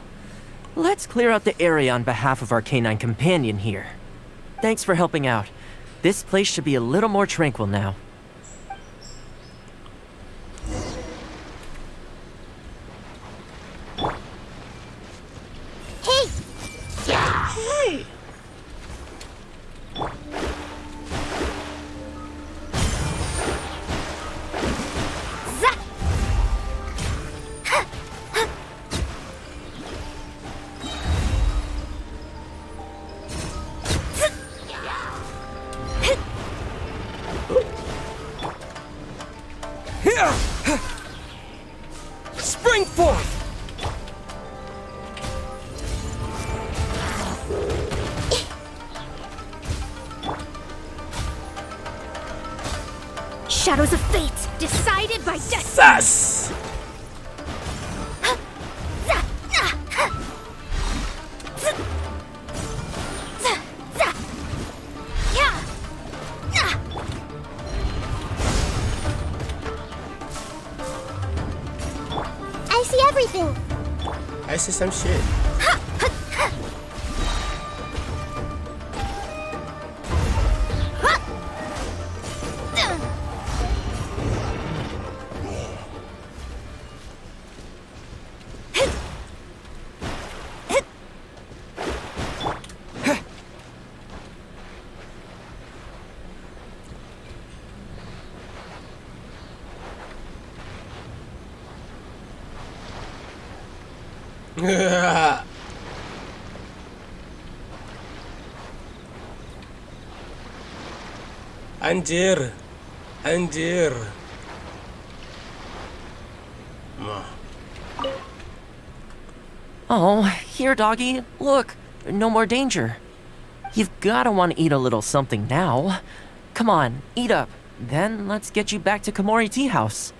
Speaker 9: Let's clear out the area on behalf of our canine companion here. Thanks for helping out. This place should be a little more tranquil now.
Speaker 2: Hey!
Speaker 4: Hey!
Speaker 15: Spring forth!
Speaker 6: Shadows of fate, decided by destiny.
Speaker 4: Sus!
Speaker 2: I see everything.
Speaker 4: I see some shit. Anjir. Anjir.
Speaker 9: Oh, here, doggy. Look, no more danger. You've gotta want to eat a little something now. Come on, eat up. Then let's get you back to Komori Tea House.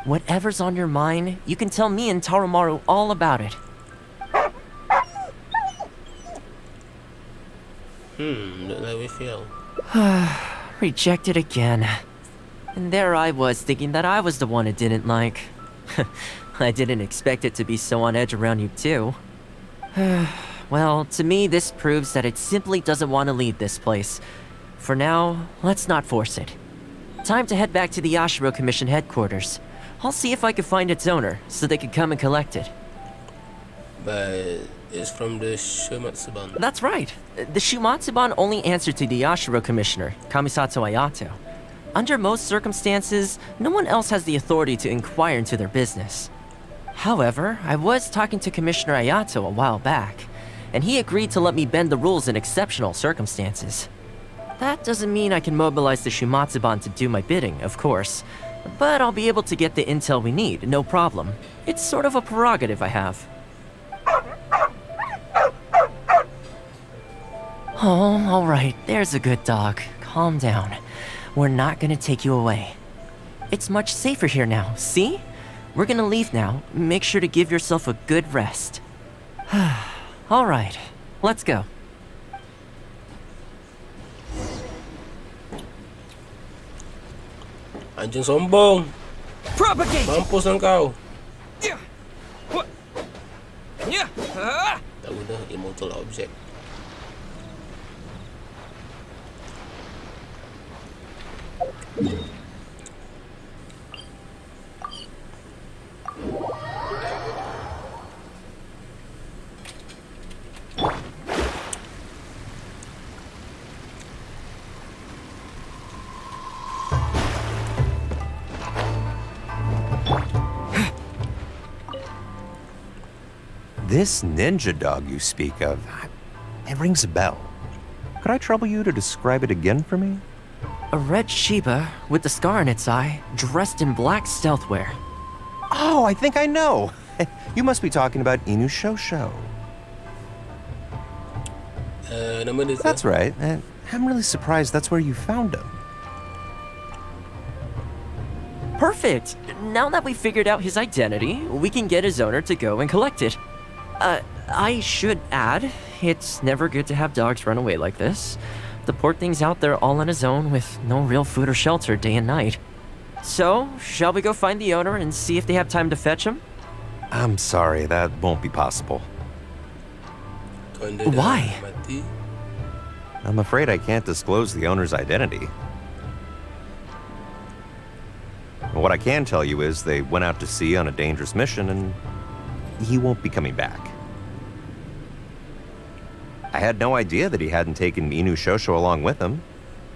Speaker 9: Whatever's on your mind, you can tell me and Tarumaru all about it.
Speaker 4: Look like we fail.
Speaker 9: Rejected again. And there I was thinking that I was the one it didn't like. I didn't expect it to be so on edge around you too. Well, to me this proves that it simply doesn't want to leave this place. For now, let's not force it. Time to head back to the Yashiro Commission headquarters. I'll see if I can find its owner, so they can come and collect it.
Speaker 4: But it's from the Shumatsuban.
Speaker 9: That's right. The Shumatsuban only answer to the Yashiro Commissioner, Kamisato Ayato. Under most circumstances, no one else has the authority to inquire into their business. However, I was talking to Commissioner Ayato a while back, and he agreed to let me bend the rules in exceptional circumstances. That doesn't mean I can mobilize the Shumatsuban to do my bidding, of course, but I'll be able to get the intel we need, no problem. It's sort of a prerogative I have. Oh, alright, there's a good dog. Calm down. We're not gonna take you away. It's much safer here now, see? We're gonna leave now. Make sure to give yourself a good rest. Alright, let's go.
Speaker 4: Anjing sombong.
Speaker 15: Propagate!
Speaker 4: Mampus engkau.
Speaker 15: What? Yeah.
Speaker 4: Tak guna immortal object.
Speaker 16: This ninja dog you speak of, it rings a bell. Could I trouble you to describe it again for me?
Speaker 9: A red Shiba with the scar in its eye, dressed in black stealth wear.
Speaker 16: Oh, I think I know. You must be talking about Inu Shosho. That's right. I'm really surprised that's where you found him.
Speaker 9: Perfect! Now that we figured out his identity, we can get his owner to go and collect it. I should add, it's never good to have dogs run away like this. The poor thing's out there all on his own with no real food or shelter day and night. So, shall we go find the owner and see if they have time to fetch him?
Speaker 16: I'm sorry, that won't be possible.
Speaker 9: Why?
Speaker 16: I'm afraid I can't disclose the owner's identity. What I can tell you is they went out to sea on a dangerous mission and he won't be coming back. I had no idea that he hadn't taken Inu Shosho along with him.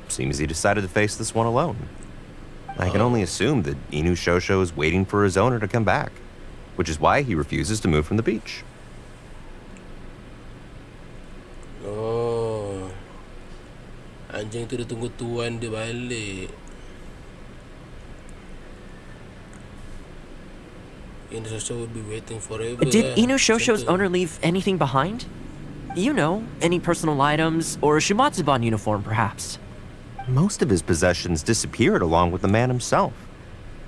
Speaker 16: Seems he decided to face this one alone. I can only assume that Inu Shosho is waiting for his owner to come back, which is why he refuses to move from the beach.
Speaker 4: Oh, anjing tu dia tunggu tuan dia balik. Inu Shosho will be waiting forever.
Speaker 9: Did Inu Shosho's owner leave anything behind? You know, any personal items or a Shumatsuban uniform, perhaps?
Speaker 16: Most of his possessions disappeared along with the man himself.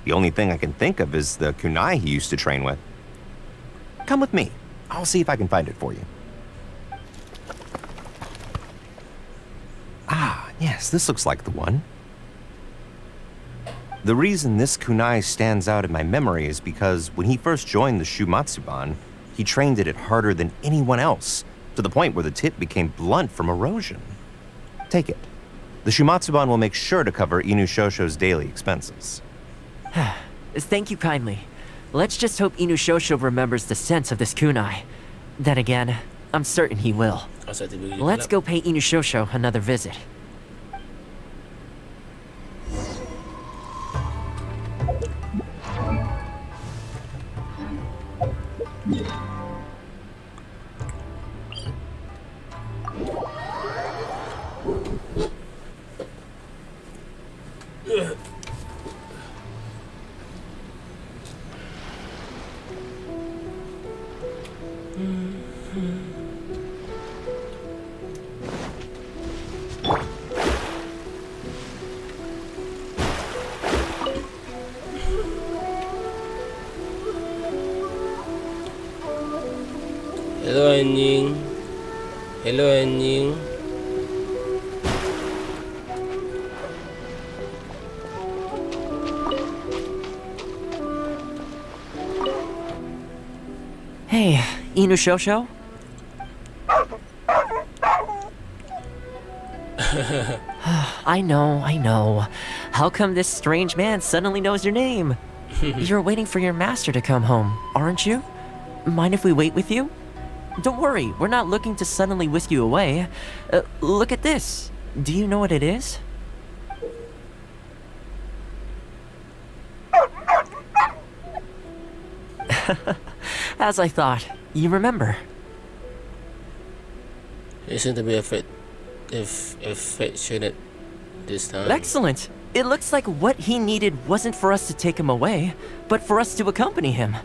Speaker 16: The only thing I can think of is the kunai he used to train with. Come with me. I'll see if I can find it for you. Ah, yes, this looks like the one. The reason this kunai stands out in my memory is because when he first joined the Shumatsuban, he trained it harder than anyone else, to the point where the tip became blunt from erosion. Take it. The Shumatsuban will make sure to cover Inu Shosho's daily expenses.
Speaker 9: Thank you kindly. Let's just hope Inu Shosho remembers the sense of this kunai. Then again, I'm certain he will. Let's go pay Inu Shosho another visit.
Speaker 4: Hello anjing. Hello anjing.
Speaker 9: Hey, Inu Shosho? I know. How come this strange man suddenly knows your name? You're waiting for your master to come home, aren't you? Mind if we wait with you? Don't worry, we're not looking to suddenly whisk you away. Look at this. Do you know what it is? As I thought, you remember.
Speaker 4: He seemed to be affectionate this time.
Speaker 9: Excellent. It looks like what he needed wasn't for us to take him away, but for us to accompany him.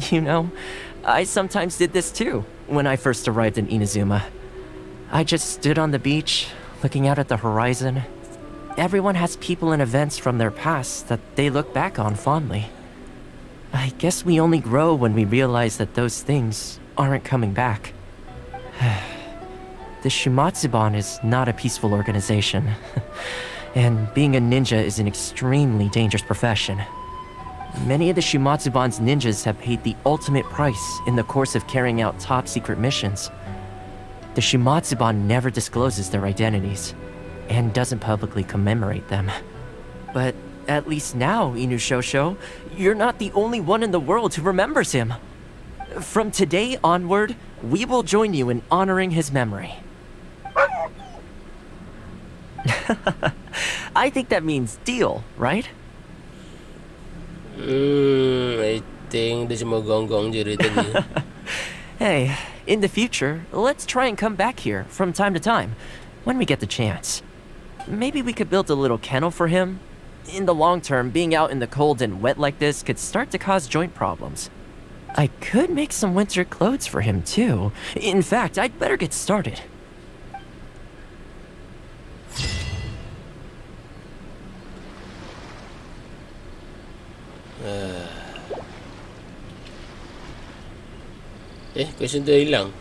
Speaker 9: You know, I sometimes did this too, when I first arrived in Inazuma. I just stood on the beach, looking out at the horizon. Everyone has people and events from their past that they look back on fondly. I guess we only grow when we realize that those things aren't coming back. The Shumatsuban is not a peaceful organization, and being a ninja is an extremely dangerous profession. Many of the Shumatsuban's ninjas have paid the ultimate price in the course of carrying out top-secret missions. The Shumatsuban never discloses their identities, and doesn't publicly commemorate them. But at least now, Inu Shosho, you're not the only one in the world who remembers him. From today onward, we will join you in honoring his memory. I think that means deal, right?
Speaker 4: I think dia cuma gong-gong je dari tadi.
Speaker 9: Hey, in the future, let's try and come back here from time to time, when we get the chance. Maybe we could build a little kennel for him. In the long term, being out in the cold and wet like this could start to cause joint problems. I could make some winter clothes for him too. In fact, I'd better get started.
Speaker 4: Question tu dah hilang.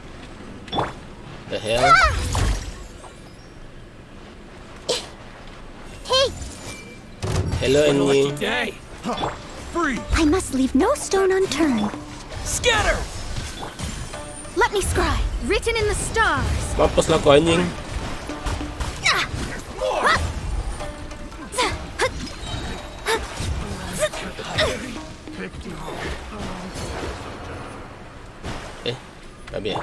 Speaker 4: The hell? Hello, anjing.
Speaker 6: I must leave no stone unturned.
Speaker 15: Scatter!
Speaker 6: Let me scry. Written in the stars.
Speaker 4: Mampus lah kau anjing. Habis.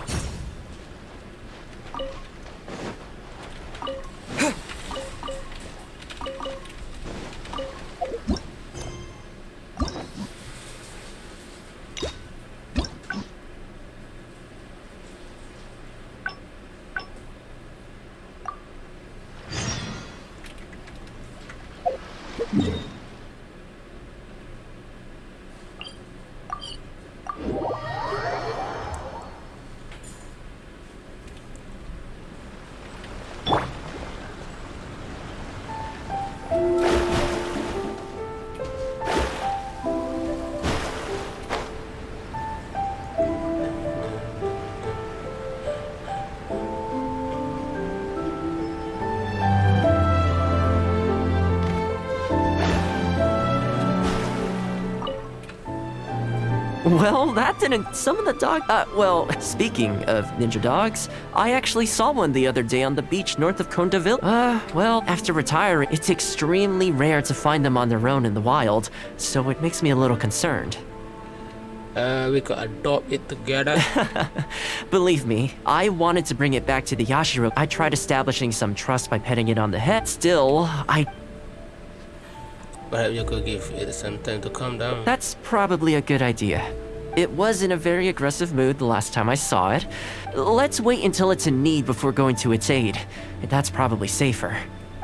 Speaker 9: Well, that didn't... Some of the dog... well, speaking of ninja dogs, I actually saw one the other day on the beach north of Condaville. Well, after retiring, it's extremely rare to find them on their own in the wild, so it makes me a little concerned.
Speaker 4: We could adopt it together.
Speaker 9: Believe me, I wanted to bring it back to the Yashiro. I tried establishing some trust by petting it on the head. Still,
Speaker 4: Perhaps you could give it some time to calm down.
Speaker 9: That's probably a good idea. It was in a very aggressive mood the last time I saw it. Let's wait until it's in need before going to its aid. That's probably safer.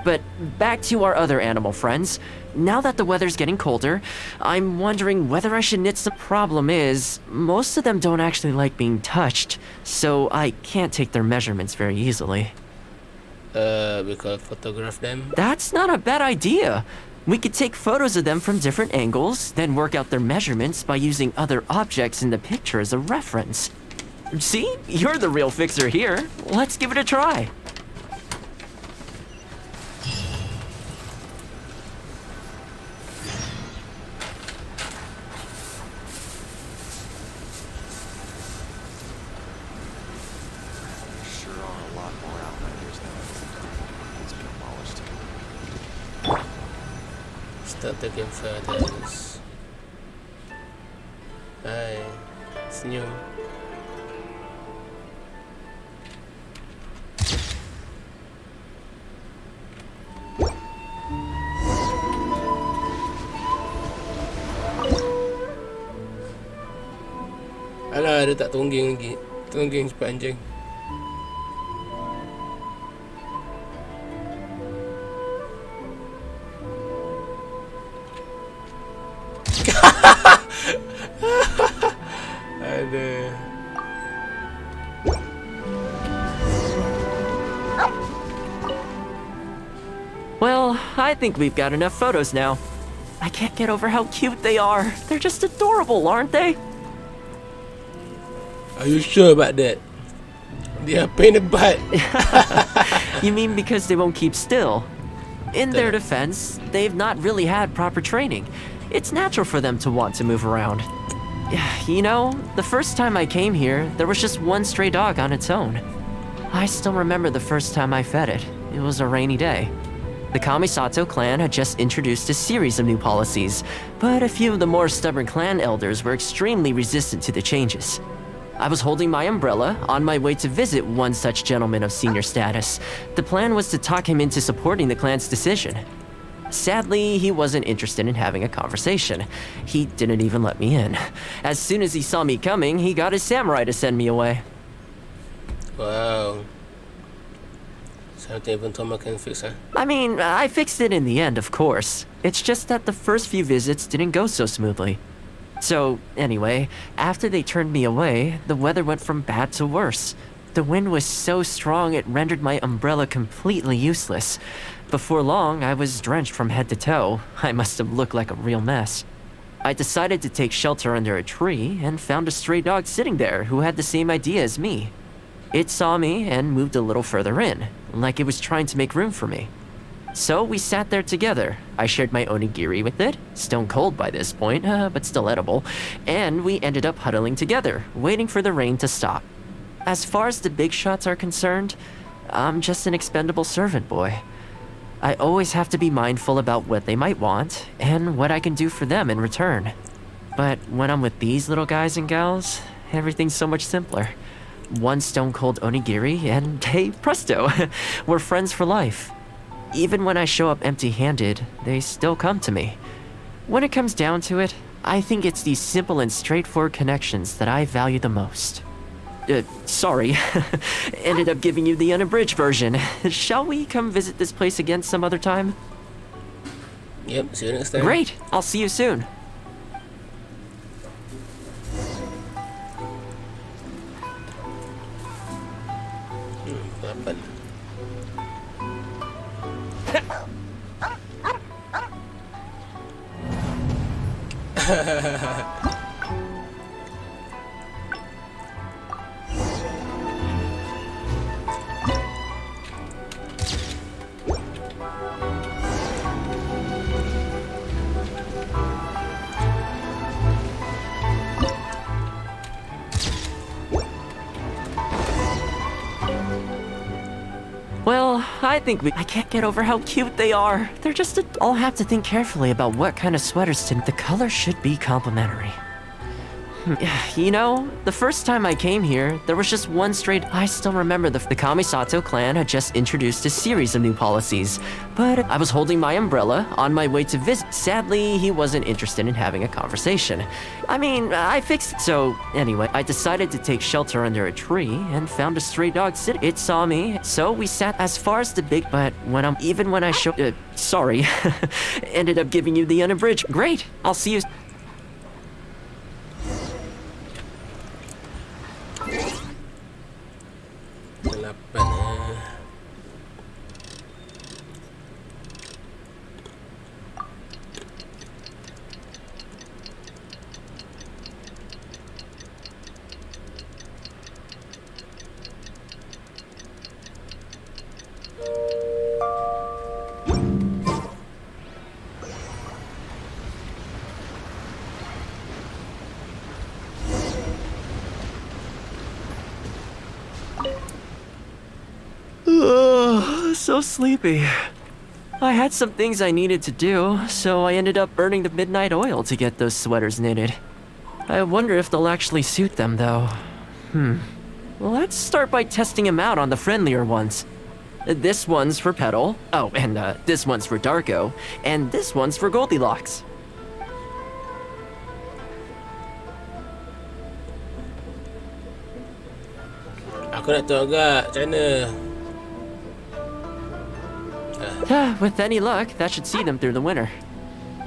Speaker 9: But back to our other animal friends. Now that the weather's getting colder, I'm wondering whether I should knit some... Problem is, most of them don't actually like being touched, so I can't take their measurements very easily.
Speaker 4: We could photograph them.
Speaker 9: That's not a bad idea. We could take photos of them from different angles, then work out their measurements by using other objects in the picture as a reference. See? You're the real fixer here. Let's give it a try.
Speaker 4: Start taking photos. Hai, senyum. Alah, dia tak tungging lagi. Tungging cepat anjing.
Speaker 9: Well, I think we've got enough photos now. I can't get over how cute they are. They're just adorable, aren't they?
Speaker 4: Are you sure about that? They are pain in the butt.
Speaker 9: You mean because they won't keep still? In their defense, they've not really had proper training. It's natural for them to want to move around. You know, the first time I came here, there was just one stray dog on its own. I still remember the first time I fed it. It was a rainy day. The Kamisato clan had just introduced a series of new policies, but a few of the more stubborn clan elders were extremely resistant to the changes. I was holding my umbrella on my way to visit one such gentleman of senior status. The plan was to talk him into supporting the clan's decision. Sadly, he wasn't interested in having a conversation. He didn't even let me in. As soon as he saw me coming, he got his samurai to send me away.
Speaker 4: Wow. Something even Thoma can fix, huh?
Speaker 9: I mean, I fixed it in the end, of course. It's just that the first few visits didn't go so smoothly. So, anyway, after they turned me away, the weather went from bad to worse. The wind was so strong it rendered my umbrella completely useless. Before long, I was drenched from head to toe. I must have looked like a real mess. I decided to take shelter under a tree and found a stray dog sitting there who had the same idea as me. It saw me and moved a little further in, like it was trying to make room for me. So we sat there together. I shared my onigiri with it, stone cold by this point, but still edible, and we ended up huddling together, waiting for the rain to stop. As far as the big shots are concerned, I'm just an expendable servant boy. I always have to be mindful about what they might want and what I can do for them in return. But when I'm with these little guys and gals, everything's so much simpler. One stone cold onigiri and hey, presto, we're friends for life. Even when I show up empty-handed, they still come to me. When it comes down to it, I think it's these simple and straightforward connections that I value the most. Sorry. Ended up giving you the unabridged version. Shall we come visit this place again some other time?
Speaker 4: Yep, see you next time.
Speaker 9: Great! I'll see you soon.
Speaker 4: Kapan?
Speaker 9: Well, I think I can't get over how cute they are. They're just I'll have to think carefully about what kind of sweaters to... The color should be complementary. You know, the first time I came here, there was just one straight... I still remember the Kamisato clan had just introduced a series of new policies, but I was holding my umbrella on my way to visit. Sadly, he wasn't interested in having a conversation. I mean, I fixed... So, anyway, I decided to take shelter under a tree and found a stray dog sitting. It saw me, so we sat as far as the big... But when I showed... sorry. Ended up giving you the unabridged. Great, I'll see you... So sleepy. I had some things I needed to do, so I ended up burning the midnight oil to get those sweaters knitted. I wonder if they'll actually suit them, though. Let's start by testing them out on the friendlier ones. This one's for Petal. Oh, and this one's for Darko. And this one's for Goldilocks.
Speaker 4: Aku nak tahu agak macam mana.
Speaker 9: With any luck, that should see them through the winter.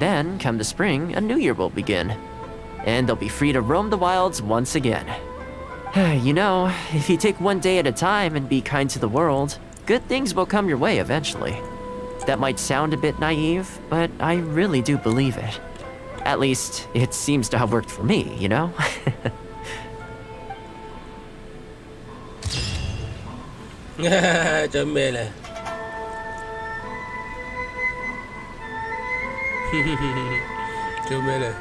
Speaker 9: Then, come the spring, a new year will begin. And they'll be free to roam the wilds once again. You know, if you take one day at a time and be kind to the world, good things will come your way eventually. That might sound a bit naive, but I really do believe it. At least, it seems to have worked for me, you know?
Speaker 4: Comel lah. Comel lah.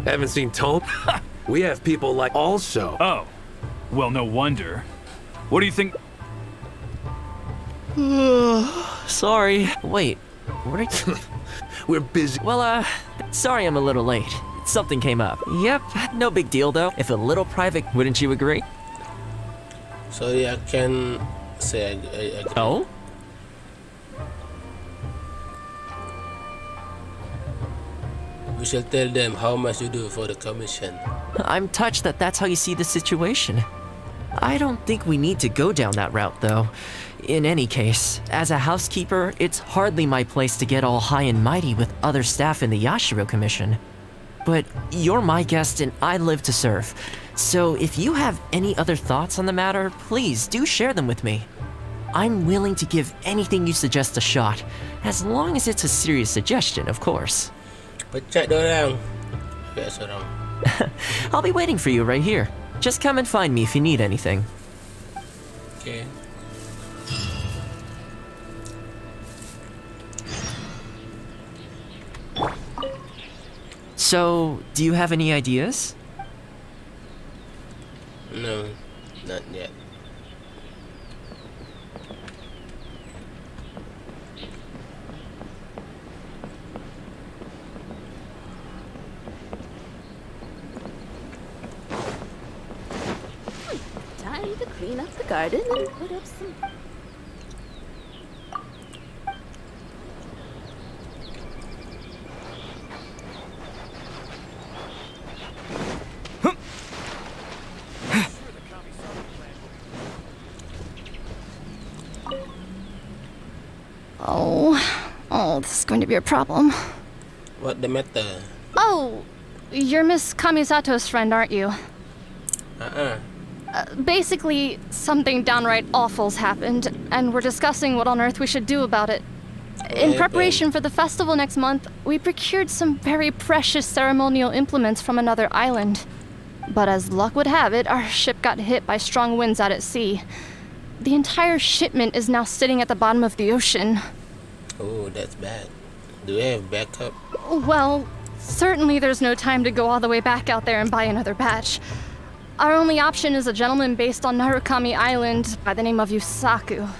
Speaker 7: Haven't seen Thoma? We have people like also.
Speaker 8: Oh, well, no wonder. What do you think?
Speaker 9: Sorry. Wait, what are you...
Speaker 7: We're busy.
Speaker 9: Well, sorry I'm a little late. Something came up. Yep, no big deal though. If a little private, wouldn't you agree?
Speaker 4: Sorry, I can say I agree.
Speaker 9: Oh?
Speaker 4: We shall tell them how much you do for the commission.
Speaker 9: I'm touched that that's how you see the situation. I don't think we need to go down that route, though. In any case, as a housekeeper, it's hardly my place to get all high and mighty with other staff in the Yashiro Commission. But you're my guest and I live to serve. So if you have any other thoughts on the matter, please do share them with me. I'm willing to give anything you suggest a shot, as long as it's a serious suggestion, of course.
Speaker 4: Pecat dorang. Biasa orang.
Speaker 9: I'll be waiting for you right here. Just come and find me if you need anything.
Speaker 4: Okay.
Speaker 9: So, do you have any ideas?
Speaker 4: No, not yet.
Speaker 3: Time to clean up the garden and put up some...
Speaker 13: Oh, this is going to be a problem.
Speaker 4: What the matter?
Speaker 13: Oh, you're Miss Kamisato's friend, aren't you? Basically, something downright awful's happened, and we're discussing what on earth we should do about it. In preparation for the festival next month, we procured some very precious ceremonial implements from another island. But as luck would have it, our ship got hit by strong winds out at sea. The entire shipment is now sitting at the bottom of the ocean.
Speaker 4: Oh, that's bad. Do we have backup?
Speaker 13: Well, certainly there's no time to go all the way back out there and buy another batch. Our only option is a gentleman based on Narukami Island by the name of Yusaku.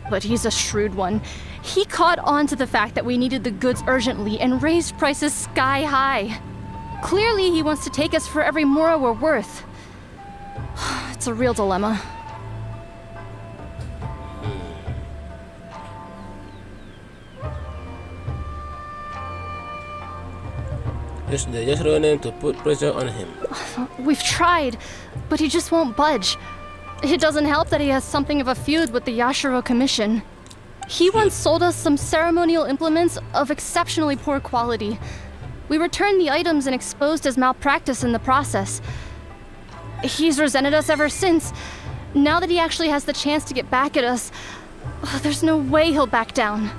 Speaker 13: But he's a shrewd one. He caught on to the fact that we needed the goods urgently and raised prices sky high. Clearly he wants to take us for every mora we're worth. It's a real dilemma.
Speaker 4: Just run in to put pressure on him.
Speaker 13: We've tried, but he just won't budge. It doesn't help that he has something of a feud with the Yashiro Commission. He once sold us some ceremonial implements of exceptionally poor quality. We returned the items and exposed his malpractice in the process. He's resented us ever since. Now that he actually has the chance to get back at us, there's no way he'll back down.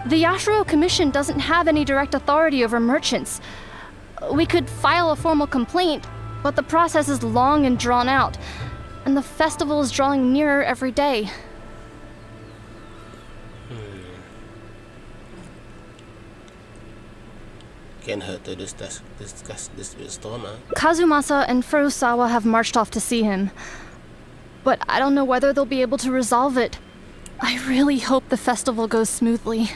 Speaker 13: The Yashiro Commission doesn't have any direct authority over merchants. We could file a formal complaint, but the process is long and drawn out, and the festival is drawing nearer every day.
Speaker 4: Can hurt to discuss this with Thoma.
Speaker 13: Kazumasa and Furusawa have marched off to see him, but I don't know whether they'll be able to resolve it. I really hope the festival goes smoothly.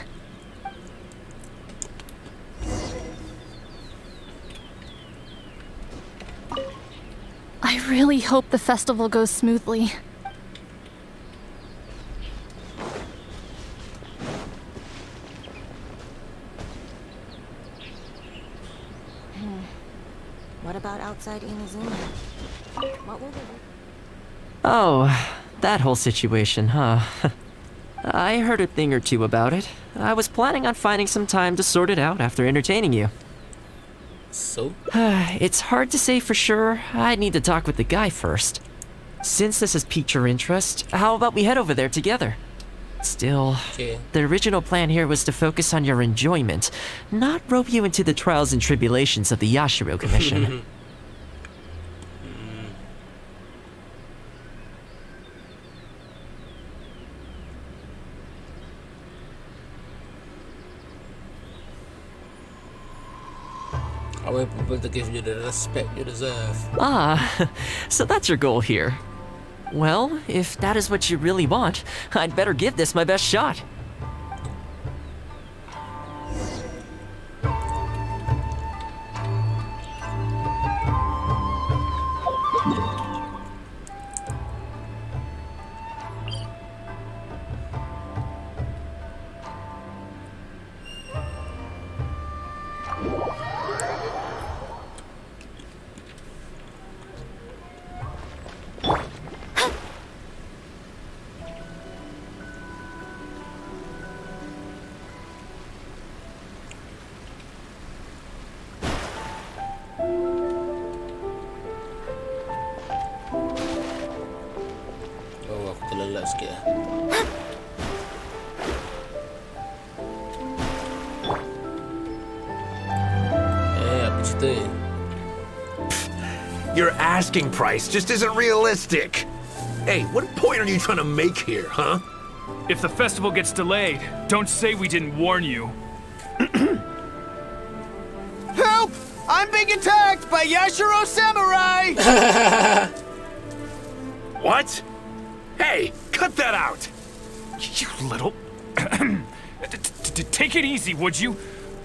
Speaker 13: I really hope the festival goes smoothly.
Speaker 17: What about outside Inazuma? What will they do?
Speaker 9: Oh, that whole situation, huh? I heard a thing or two about it. I was planning on finding some time to sort it out after entertaining you.
Speaker 4: So?
Speaker 9: It's hard to say for sure. I'd need to talk with the guy first. Since this has piqued your interest, how about we head over there together? Still, the original plan here was to focus on your enjoyment, not rope you into the trials and tribulations of the Yashiro Commission.
Speaker 4: I want people to give you the respect you deserve.
Speaker 9: Ah, so that's your goal here. Well, if that is what you really want, I'd better give this my best shot.
Speaker 4: sikit lah. Apa cerita ni?
Speaker 7: Your asking price just isn't realistic. Hey, what point are you trying to make here, huh?
Speaker 8: If the festival gets delayed, don't say we didn't warn you.
Speaker 15: Help! I'm being attacked by Yashiro Samurai!
Speaker 7: What? Hey, cut that out!
Speaker 8: You little... Take it easy, would you?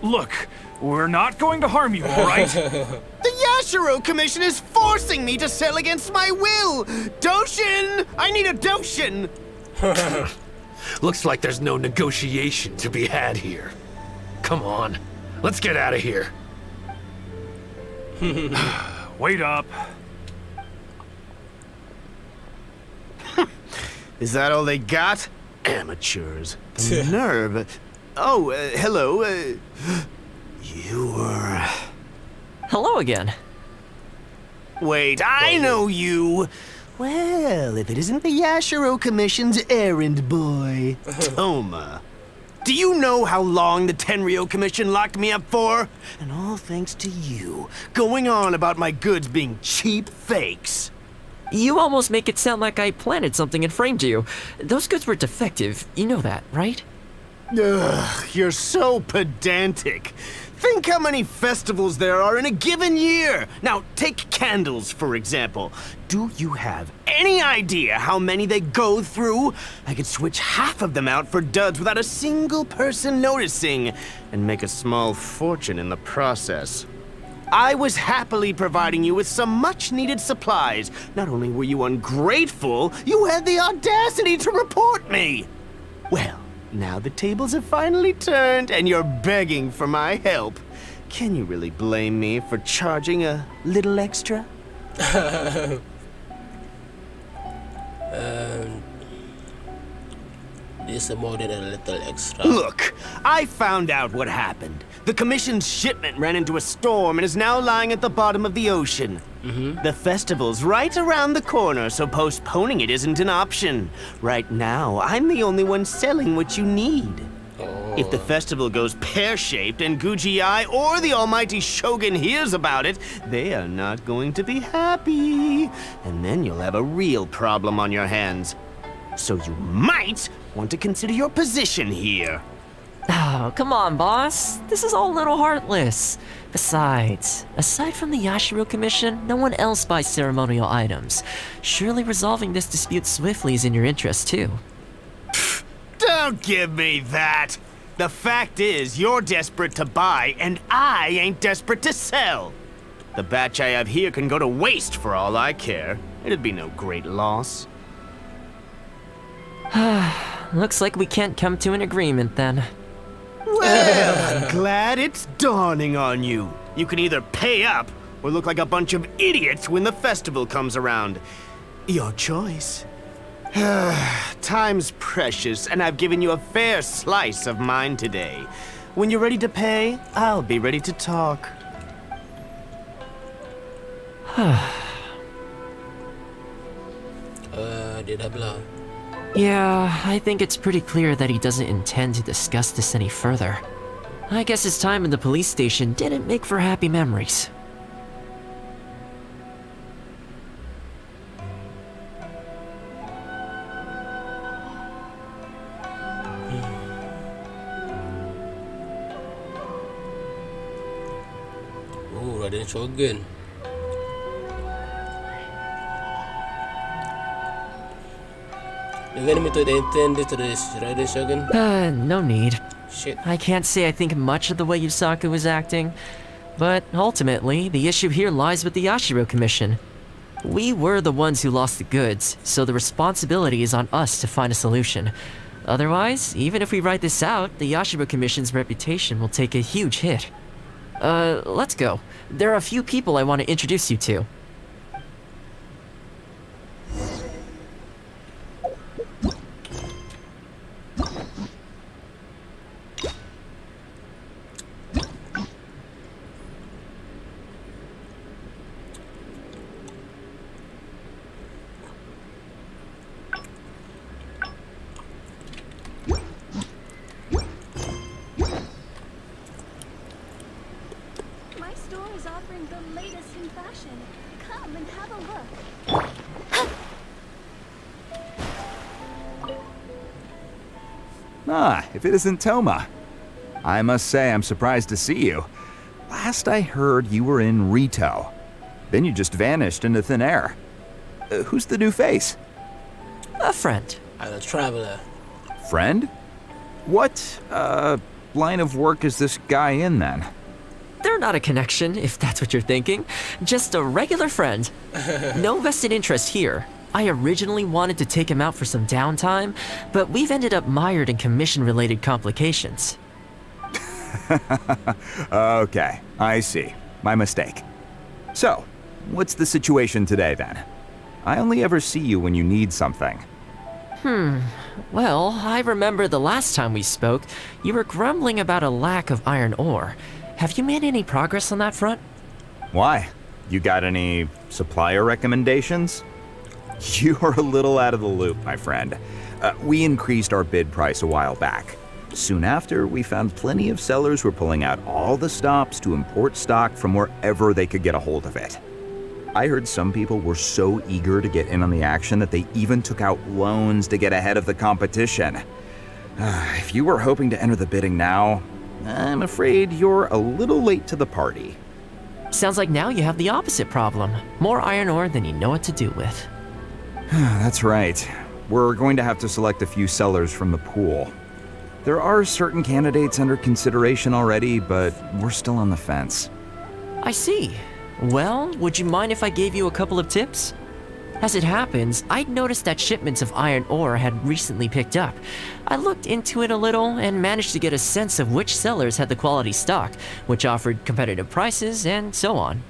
Speaker 8: Look, we're not going to harm you, all right?
Speaker 15: The Yashiro Commission is forcing me to sell against my will! Doshin! I need a Doshin!
Speaker 7: Looks like there's no negotiation to be had here. Come on, let's get out of here.
Speaker 8: Wait up.
Speaker 15: Is that all they got? Amateurs. The nerve. Oh, hello. You were...
Speaker 9: Hello again.
Speaker 15: Wait, I know you! Well, if it isn't the Yashiro Commission's errand boy, Thoma. Do you know how long the Tenryo Commission locked me up for? And all thanks to you, going on about my goods being cheap fakes.
Speaker 9: You almost make it sound like I planted something and framed you. Those goods were defective, you know that, right?
Speaker 15: Ugh, you're so pedantic. Think how many festivals there are in a given year. Now, take candles, for example. Do you have any idea how many they go through? I could switch half of them out for duds without a single person noticing, and make a small fortune in the process. I was happily providing you with some much-needed supplies. Not only were you ungrateful, you had the audacity to report me. Well, now the tables have finally turned, and you're begging for my help. Can you really blame me for charging a little extra?
Speaker 4: This is more than a little extra.
Speaker 15: Look, I found out what happened. The Commission's shipment ran into a storm and is now lying at the bottom of the ocean. The festival's right around the corner, so postponing it isn't an option. Right now, I'm the only one selling what you need. If the festival goes pear-shaped and Guji-ai or the almighty Shogun hears about it, they are not going to be happy. And then you'll have a real problem on your hands. So you might want to consider your position here.
Speaker 9: Oh, come on, boss. This is all a little heartless. Besides, aside from the Yashiro Commission, no one else buys ceremonial items. Surely resolving this dispute swiftly is in your interest, too.
Speaker 15: Don't give me that! The fact is, you're desperate to buy, and I ain't desperate to sell. The batch I have here can go to waste for all I care. It'd be no great loss.
Speaker 9: Looks like we can't come to an agreement, then.
Speaker 15: Well, I'm glad it's dawning on you. You can either pay up, or look like a bunch of idiots when the festival comes around. Your choice. Time's precious, and I've given you a fair slice of mine today. When you're ready to pay, I'll be ready to talk.
Speaker 4: Dia dah belah.
Speaker 9: Yeah, I think it's pretty clear that he doesn't intend to discuss this any further. I guess his time in the police station didn't make for happy memories.
Speaker 4: Raden Shogun. You're gonna me to the intended to this Raden Shogun?
Speaker 9: No need.
Speaker 4: Shit.
Speaker 9: I can't say I think much of the way Yusaku was acting, but ultimately, the issue here lies with the Yashiro Commission. We were the ones who lost the goods, so the responsibility is on us to find a solution. Otherwise, even if we write this out, the Yashiro Commission's reputation will take a huge hit. Let's go. There are a few people I want to introduce you to.
Speaker 6: fashion. Come and have a look.
Speaker 18: Ah, if it isn't Thoma. I must say I'm surprised to see you. Last I heard, you were in Rito. Then you just vanished into thin air. Who's the new face?
Speaker 9: A friend.
Speaker 4: A traveler.
Speaker 18: Friend? What, line of work is this guy in then?
Speaker 9: They're not a connection, if that's what you're thinking. Just a regular friend. No vested interest here. I originally wanted to take him out for some downtime, but we've ended up mired in commission-related complications.
Speaker 18: Okay, I see. My mistake. So, what's the situation today then? I only ever see you when you need something.
Speaker 9: Well, I remember the last time we spoke, you were grumbling about a lack of iron ore. Have you made any progress on that front?
Speaker 18: Why? You got any supplier recommendations? You're a little out of the loop, my friend. We increased our bid price a while back. Soon after, we found plenty of sellers were pulling out all the stops to import stock from wherever they could get a hold of it. I heard some people were so eager to get in on the action that they even took out loans to get ahead of the competition. If you were hoping to enter the bidding now, I'm afraid you're a little late to the party.
Speaker 9: Sounds like now you have the opposite problem. More iron ore than you know what to do with.
Speaker 18: That's right. We're going to have to select a few sellers from the pool. There are certain candidates under consideration already, but we're still on the fence.
Speaker 9: I see. Well, would you mind if I gave you a couple of tips? As it happens, I'd noticed that shipments of iron ore had recently picked up. I looked into it a little and managed to get a sense of which sellers had the quality stock, which offered competitive prices, and so on.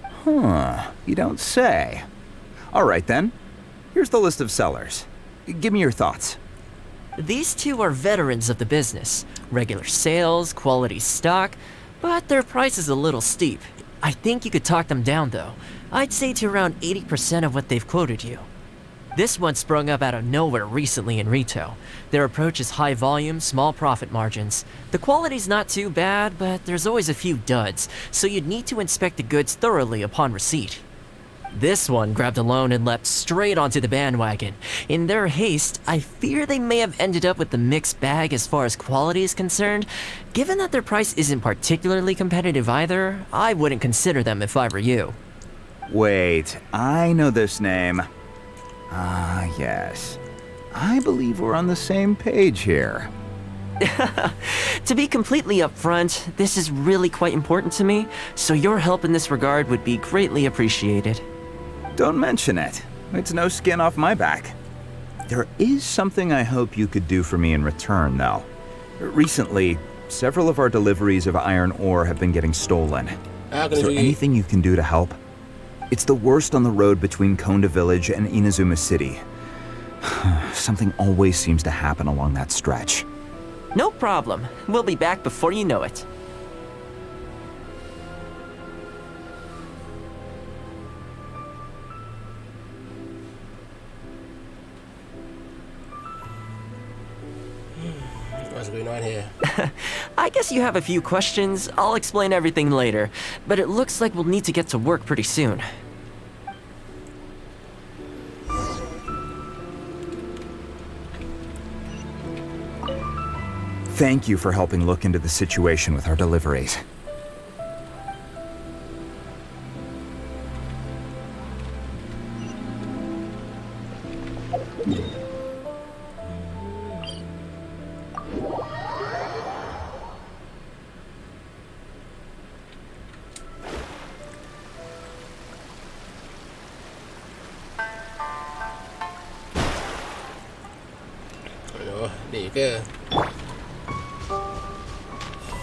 Speaker 18: Huh, you don't say. All right then. Here's the list of sellers. Give me your thoughts.
Speaker 9: These two are veterans of the business. Regular sales, quality stock, but their price is a little steep. I think you could talk them down though. I'd say to around 80% of what they've quoted you. This one sprung up out of nowhere recently in Rito. Their approach is high volume, small profit margins. The quality's not too bad, but there's always a few duds, so you'd need to inspect the goods thoroughly upon receipt. This one grabbed a loan and leapt straight onto the bandwagon. In their haste, I fear they may have ended up with the mixed bag as far as quality is concerned. Given that their price isn't particularly competitive either, I wouldn't consider them if I were you.
Speaker 18: Wait, I know this name. Ah, yes. I believe we're on the same page here.
Speaker 9: To be completely upfront, this is really quite important to me, so your help in this regard would be greatly appreciated.
Speaker 18: Don't mention it. It's no skin off my back. There is something I hope you could do for me in return, though. Recently, several of our deliveries of iron ore have been getting stolen. Is there anything you can do to help? It's the worst on the road between Konda Village and Inazuma City. Something always seems to happen along that stretch.
Speaker 9: No problem. We'll be back before you know it.
Speaker 4: What's going on here?
Speaker 9: I guess you have a few questions. I'll explain everything later, but it looks like we'll need to get to work pretty soon.
Speaker 18: Thank you for helping look into the situation with our deliveries.
Speaker 4: Aduh, ni ke?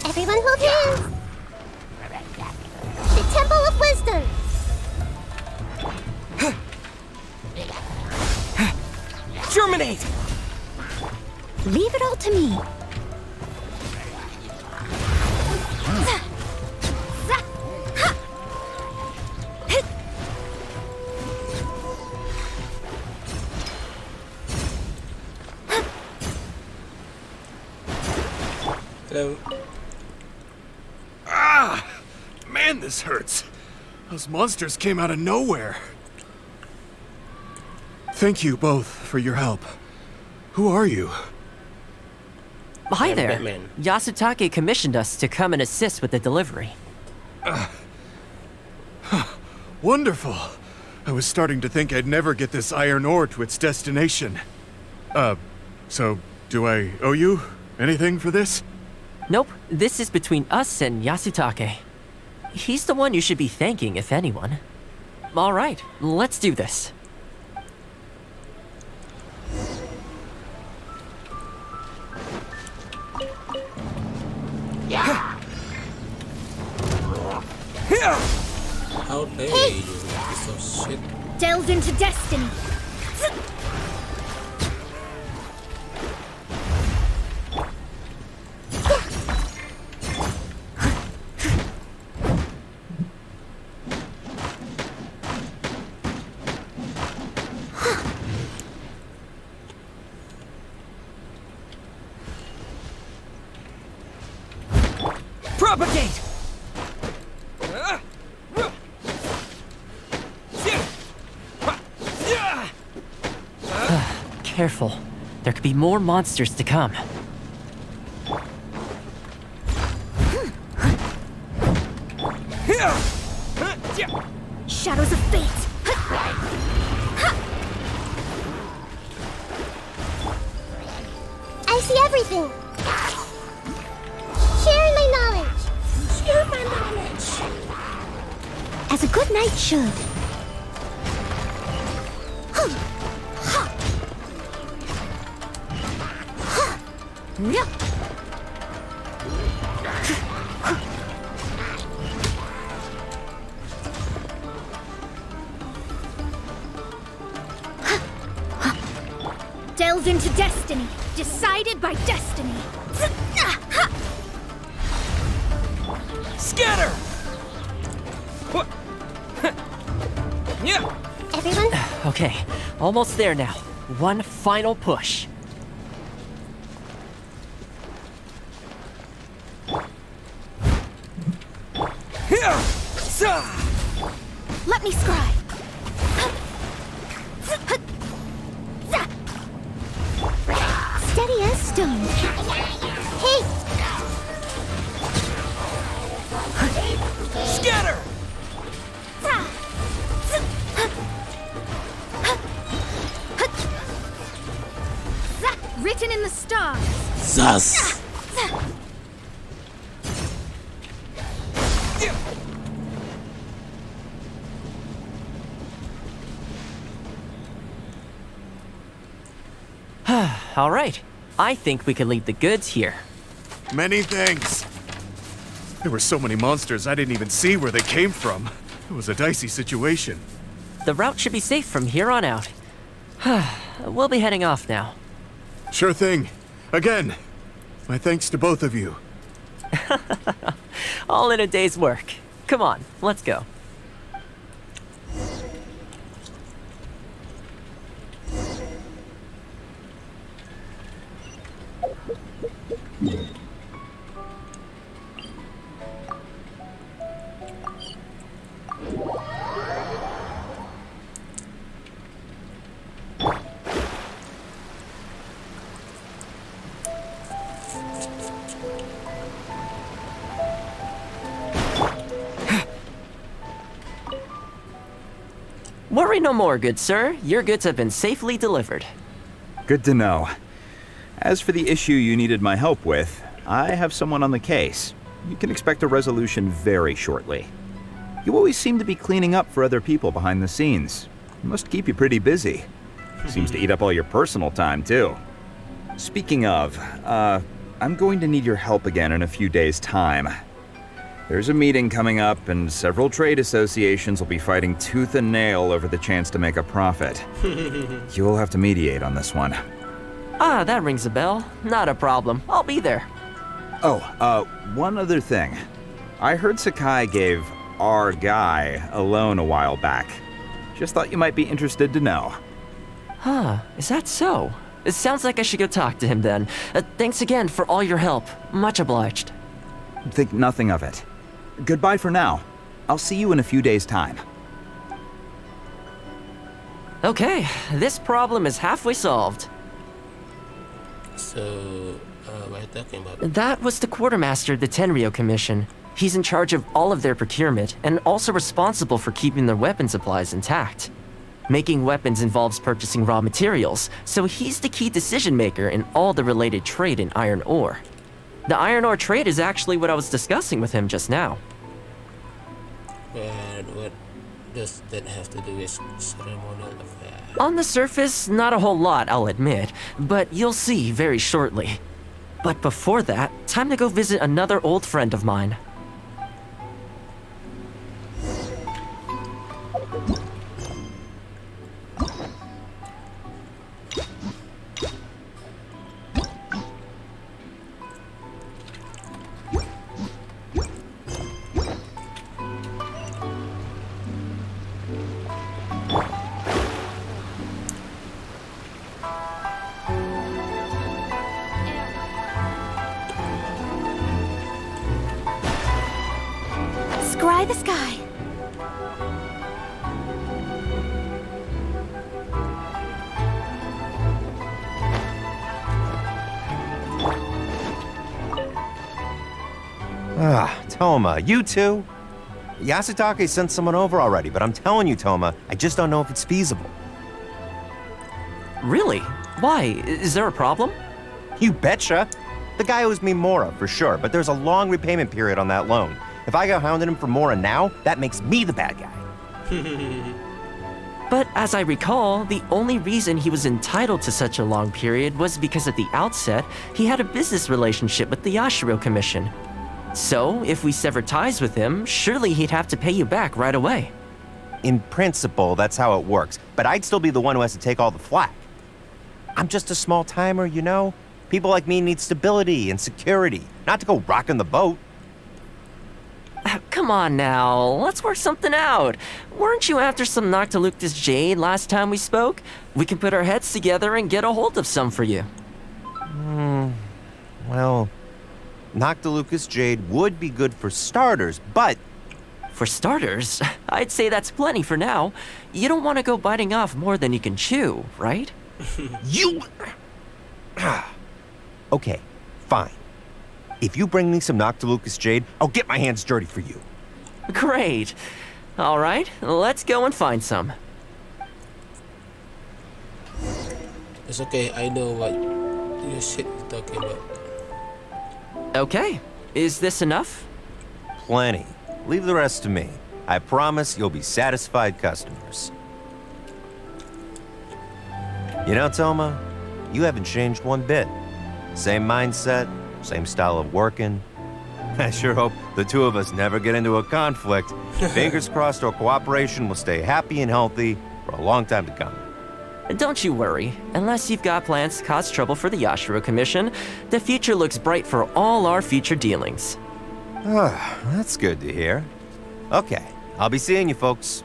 Speaker 6: Everyone hold hands. The Temple of Wisdom.
Speaker 9: Germinate!
Speaker 6: Leave it all to me.
Speaker 4: Hello.
Speaker 7: Ah! Man, this hurts.
Speaker 11: Those monsters came out of nowhere. Thank you both for your help. Who are you?
Speaker 9: Hi
Speaker 4: I'm
Speaker 9: there.
Speaker 4: Batman.
Speaker 9: Yasutake commissioned us to come and assist with the delivery.
Speaker 11: Wonderful. I was starting to think I'd never get this iron ore to its destination. So do I owe you anything for this?
Speaker 9: Nope, this is between us and Yasutake. He's the one you should be thanking, if anyone. All right, let's do this.
Speaker 4: How dare you, piece of shit.
Speaker 6: Delved into destiny.
Speaker 9: Propagate! Careful. There could be more monsters to come.
Speaker 6: Shadows of fate.
Speaker 2: I see everything. Sharing my knowledge. Share my knowledge.
Speaker 6: As a good knight should. Delved into destiny. Decided by destiny.
Speaker 9: Scatter!
Speaker 2: Everyone?
Speaker 9: Okay, almost there now. One final push.
Speaker 6: Let me scry. Steady as stone.
Speaker 2: Hey!
Speaker 9: Scatter!
Speaker 6: Written in the stars.
Speaker 4: Sus!
Speaker 9: All right. I think we could leave the goods here.
Speaker 11: Many thanks. There were so many monsters I didn't even see where they came from. It was a dicey situation.
Speaker 9: The route should be safe from here on out. We'll be heading off now.
Speaker 11: Sure thing. Again, my thanks to both of you.
Speaker 9: All in a day's work. Come on, let's go. Worry no more, good sir. Your goods have been safely delivered.
Speaker 18: Good to know. As for the issue you needed my help with, I have someone on the case. You can expect a resolution very shortly. You always seem to be cleaning up for other people behind the scenes. It must keep you pretty busy. Seems to eat up all your personal time, too. Speaking of, I'm going to need your help again in a few days' time. There's a meeting coming up, and several trade associations will be fighting tooth and nail over the chance to make a profit. You'll have to mediate on this one.
Speaker 9: Ah, that rings a bell. Not a problem. I'll be there.
Speaker 18: Oh, one other thing. I heard Sakai gave our guy a loan a while back. Just thought you might be interested to know.
Speaker 9: Huh, is that so? It sounds like I should go talk to him then. Thanks again for all your help. Much obliged.
Speaker 18: Think nothing of it. Goodbye for now. I'll see you in a few days' time.
Speaker 9: Okay, this problem is halfway solved.
Speaker 4: So, what are you talking about?
Speaker 9: That was the quartermaster of the Tenryou Commission. He's in charge of all of their procurement and also responsible for keeping their weapon supplies intact. Making weapons involves purchasing raw materials, so he's the key decision maker in all the related trade in iron ore. The iron ore trade is actually what I was discussing with him just now.
Speaker 4: But what does that have to do with ceremonial affair?
Speaker 9: On the surface, not a whole lot, I'll admit, but you'll see very shortly. But before that, time to go visit another old friend of mine.
Speaker 6: Scry the sky.
Speaker 16: Thoma, you two? Yasutake sent someone over already, but I'm telling you, Thoma, I just don't know if it's feasible.
Speaker 9: Really? Why? Is there a problem?
Speaker 16: You betcha. The guy owes me Mora, for sure, but there's a long repayment period on that loan. If I go hounding him for Mora now, that makes me the bad guy.
Speaker 9: But as I recall, the only reason he was entitled to such a long period was because at the outset, he had a business relationship with the Yashiro Commission. So, if we sever ties with him, surely he'd have to pay you back right away.
Speaker 16: In principle, that's how it works, but I'd still be the one who has to take all the flack. I'm just a small timer, you know? People like me need stability and security, not to go rocking the boat.
Speaker 9: Come on now, let's work something out. Weren't you after some Noctiluctus jade last time we spoke? We can put our heads together and get a hold of some for you.
Speaker 16: Well, Noctilucus jade would be good for starters, but...
Speaker 9: For starters, I'd say that's plenty for now. You don't want to go biting off more than you can chew, right?
Speaker 16: You... Okay, fine. If you bring me some Noctilucus jade, I'll get my hands dirty for you.
Speaker 9: Great. All right, let's go and find some.
Speaker 4: It's okay, I know what you shit you're talking about.
Speaker 9: Okay, is this enough?
Speaker 16: Plenty. Leave the rest to me. I promise you'll be satisfied customers. You know, Thoma, you haven't changed one bit. Same mindset, same style of working. I sure hope the two of us never get into a conflict. Fingers crossed our cooperation will stay happy and healthy for a long time to come.
Speaker 9: Don't you worry. Unless you've got plans to cause trouble for the Yashiro Commission, the future looks bright for all our future dealings.
Speaker 16: That's good to hear. Okay, I'll be seeing you folks.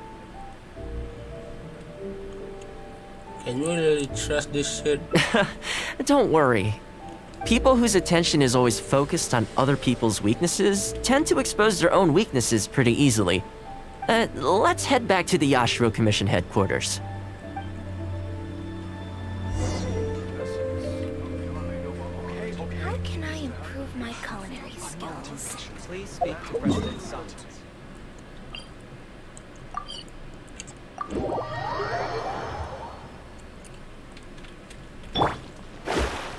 Speaker 4: Can you really trust this shit?
Speaker 9: Don't worry. People whose attention is always focused on other people's weaknesses tend to expose their own weaknesses pretty easily. Let's head back to the Yashiro Commission headquarters.
Speaker 6: How can I improve my culinary skills?
Speaker 12: Please speak to President Sun.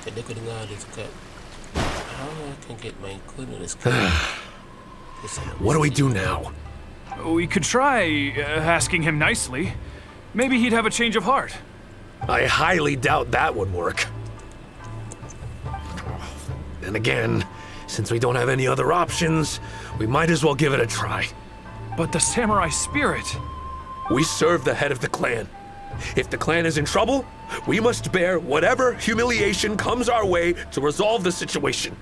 Speaker 4: Jadi aku dengar dia cakap, how I can get my culinary skills.
Speaker 7: What do we do now?
Speaker 8: We could try asking him nicely. Maybe he'd have a change of heart.
Speaker 7: I highly doubt that would work. And again, since we don't have any other options, we might as well give it a try.
Speaker 8: But the samurai spirit...
Speaker 7: We serve the head of the clan. If the clan is in trouble, we must bear whatever humiliation comes our way to resolve the situation.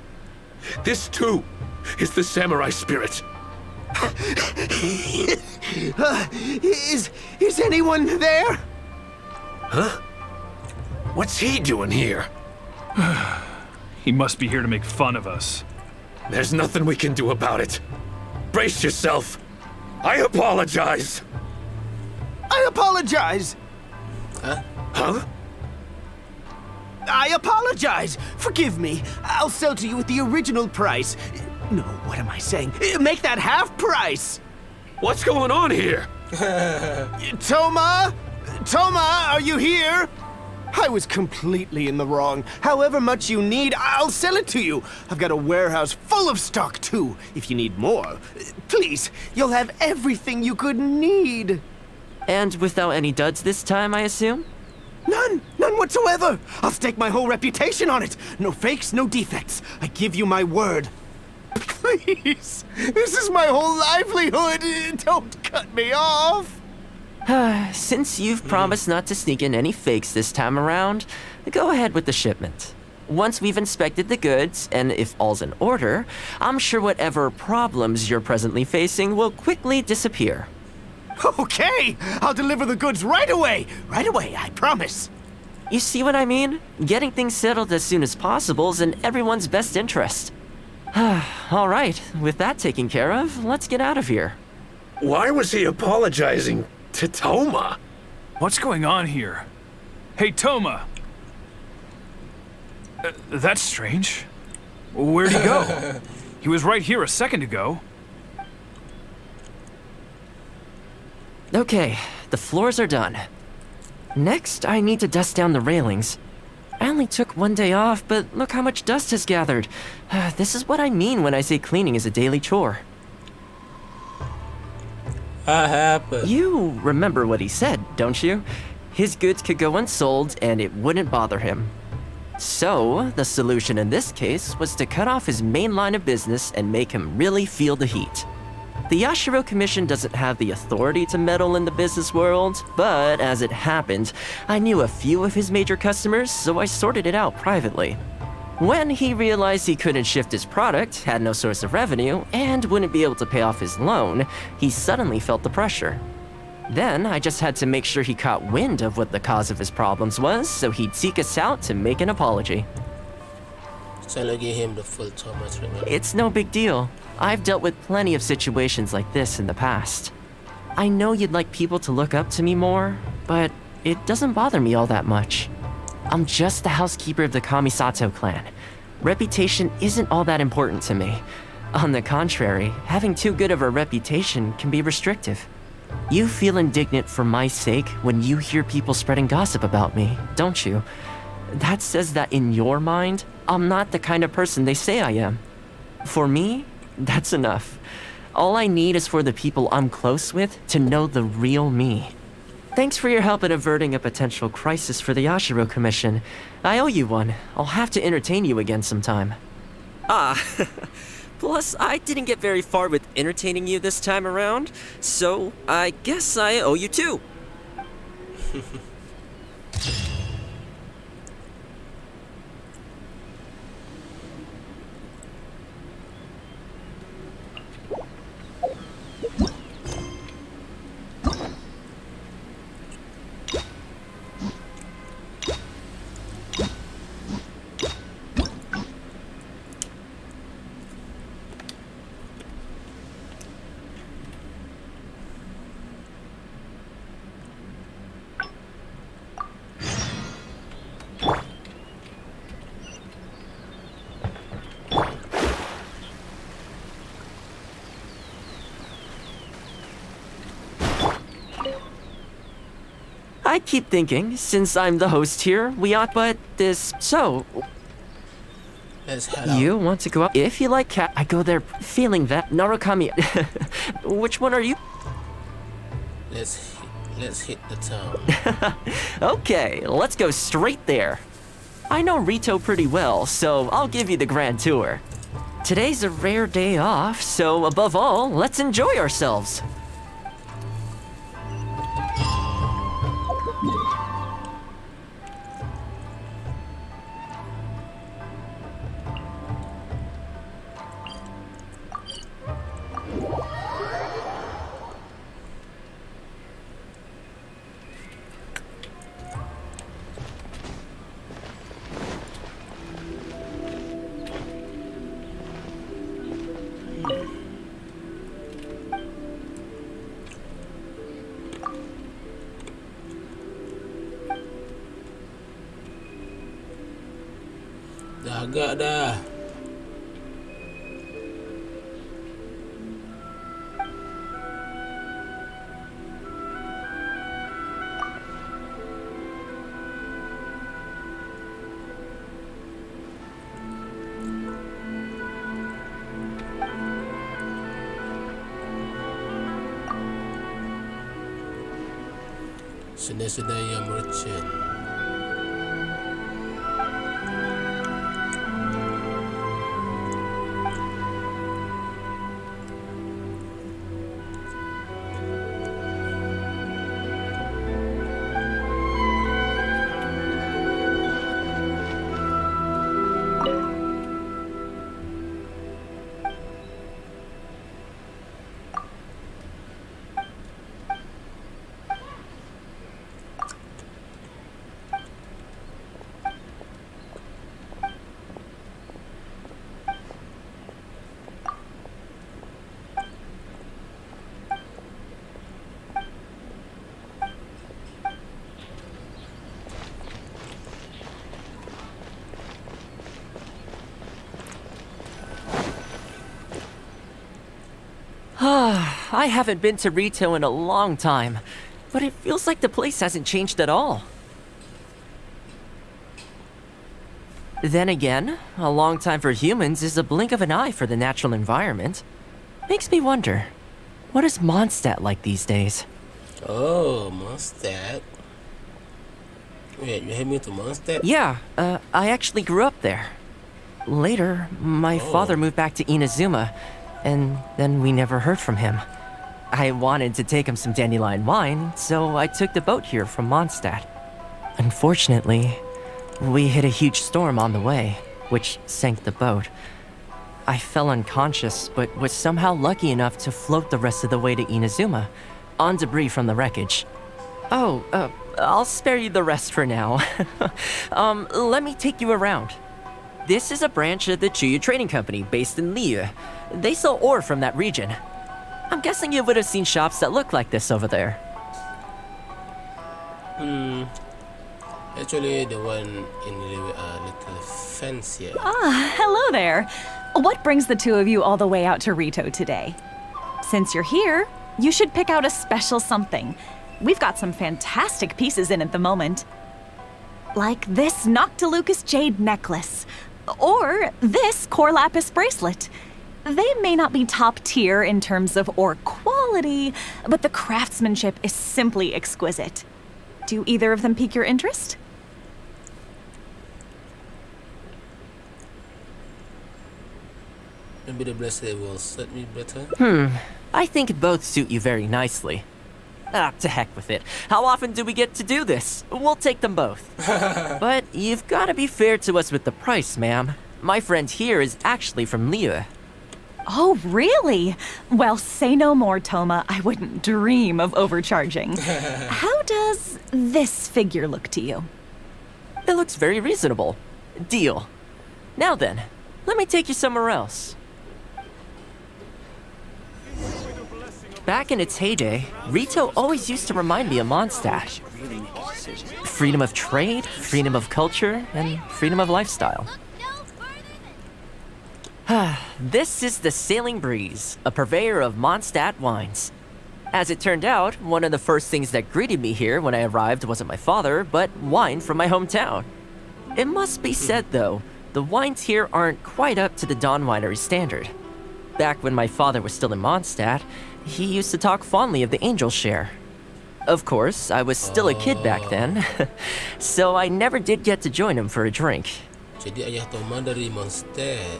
Speaker 7: This, too, is the samurai spirit.
Speaker 15: Is anyone there?
Speaker 7: Huh? What's he doing here?
Speaker 8: He must be here to make fun of us.
Speaker 7: There's nothing we can do about it. Brace yourself. I apologize.
Speaker 15: I apologize.
Speaker 7: Huh?
Speaker 15: I apologize. Forgive me. I'll sell to you at the original price. No, what am I saying? Make that half price.
Speaker 7: What's going on here?
Speaker 15: Thoma? Thoma, are you here? I was completely in the wrong. However much you need, I'll sell it to you. I've got a warehouse full of stock, too, if you need more. Please, you'll have everything you could need.
Speaker 9: And without any duds this time, I assume?
Speaker 15: None whatsoever. I'll stake my whole reputation on it. No fakes, no defects. I give you my word. Please, this is my whole livelihood. Don't cut me off.
Speaker 9: Since you've promised not to sneak in any fakes this time around, go ahead with the shipment. Once we've inspected the goods, and if all's in order, I'm sure whatever problems you're presently facing will quickly disappear.
Speaker 15: Okay, I'll deliver the goods right away. Right away, I promise.
Speaker 9: You see what I mean? Getting things settled as soon as possible is in everyone's best interest. All right, with that taken care of, let's get out of here.
Speaker 7: Why was he apologizing to Thoma?
Speaker 8: What's going on here? Hey, Thoma! That's strange. Where'd he go? He was right here a second ago.
Speaker 9: Okay, the floors are done. Next, I need to dust down the railings. I only took one day off, but look how much dust has gathered. This is what I mean when I say cleaning is a daily chore. You remember what he said, don't you? His goods could go unsold and it wouldn't bother him. So, the solution in this case was to cut off his main line of business and make him really feel the heat. The Yashiro Commission doesn't have the authority to meddle in the business world, but as it happened, I knew a few of his major customers, so I sorted it out privately. When he realized he couldn't shift his product, had no source of revenue, and wouldn't be able to pay off his loan, he suddenly felt the pressure. Then I just had to make sure he caught wind of what the cause of his problems was, so he'd seek us out to make an apology.
Speaker 4: So I'll give him the full Thoma treatment.
Speaker 9: It's no big deal. I've dealt with plenty of situations like this in the past. I know you'd like people to look up to me more, but it doesn't bother me all that much. I'm just the housekeeper of the Kamisato clan. Reputation isn't all that important to me. On the contrary, having too good of a reputation can be restrictive. You feel indignant for my sake when you hear people spreading gossip about me, don't you? That says that in your mind, I'm not the kind of person they say I am. For me, that's enough. All I need is for the people I'm close with to know the real me. Thanks for your help in averting a potential crisis for the Yashiro Commission. I owe you one. I'll have to entertain you again sometime. Plus, I didn't get very far with entertaining you this time around, so I guess I owe you two. I keep thinking, since I'm the host here, we ought but this. So, you want to go up? If you like cat, I go there feeling that. Narukami. Which one are you?
Speaker 4: Let's hit the town.
Speaker 9: Okay, let's go straight there. I know Rito pretty well, so I'll give you the grand tour. Today's a rare day off, so above all, let's enjoy ourselves.
Speaker 4: Agak dah. Sedaya merchant.
Speaker 9: I haven't been to Rito in a long time, but it feels like the place hasn't changed at all. Then again, a long time for humans is a blink of an eye for the natural environment. Makes me wonder, what is Mondstadt like these days?
Speaker 4: Oh, Mondstadt. Wait, you heading to Mondstadt?
Speaker 9: Yeah, I actually grew up there. Later, my father moved back to Inazuma, and then we never heard from him. I wanted to take him some dandelion wine, so I took the boat here from Mondstadt. Unfortunately, we hit a huge storm on the way, which sank the boat. I fell unconscious, but was somehow lucky enough to float the rest of the way to Inazuma, on debris from the wreckage. Oh, I'll spare you the rest for now. Let me take you around. This is a branch of the Chuyu Trading Company based in Liu. They sell ore from that region. I'm guessing you would have seen shops that look like this over there.
Speaker 4: Actually, the one in Liu are a little fancier.
Speaker 19: Ah, hello there. What brings the two of you all the way out to Rito today? Since you're here, you should pick out a special something. We've got some fantastic pieces in at the moment. Like this Noctilucus jade necklace, or this core lapis bracelet. They may not be top tier in terms of ore quality, but the craftsmanship is simply exquisite. Do either of them pique your interest?
Speaker 4: Maybe the bracelet will suit me better.
Speaker 9: I think both suit you very nicely. Ah, to heck with it. How often do we get to do this? We'll take them both. But you've got to be fair to us with the price, ma'am. My friend here is actually from Liu.
Speaker 19: Oh, really? Well, say no more, Thoma. I wouldn't dream of overcharging. How does this figure look to you?
Speaker 9: It looks very reasonable. Deal. Now then, let me take you somewhere else. Back in its heyday, Rito always used to remind me of Mondstadt. Freedom of trade, freedom of culture, and freedom of lifestyle. This is the Sailing Breeze, a purveyor of Mondstadt wines. As it turned out, one of the first things that greeted me here when I arrived wasn't my father, but wine from my hometown. It must be said, though, the wines here aren't quite up to the Dawn Winery standard. Back when my father was still in Mondstadt, he used to talk fondly of the Angel Share. Of course, I was still a kid back then, so I never did get to join him for a drink.
Speaker 4: Jadi ayah Thoma dari Mondstadt,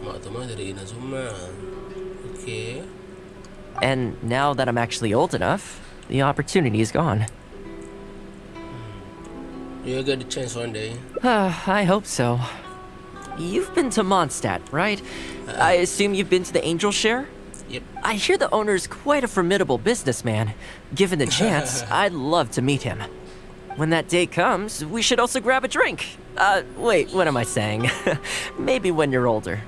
Speaker 4: mak Thoma dari Inazuma. Okay.
Speaker 9: And now that I'm actually old enough, the opportunity is gone.
Speaker 4: You'll get the chance one day.
Speaker 9: I hope so. You've been to Mondstadt, right? I assume you've been to the Angel Share?
Speaker 4: Yep.
Speaker 9: I hear the owner's quite a formidable businessman. Given the chance, I'd love to meet him. When that day comes, we should also grab a drink. Wait, what am I saying? Maybe when you're older.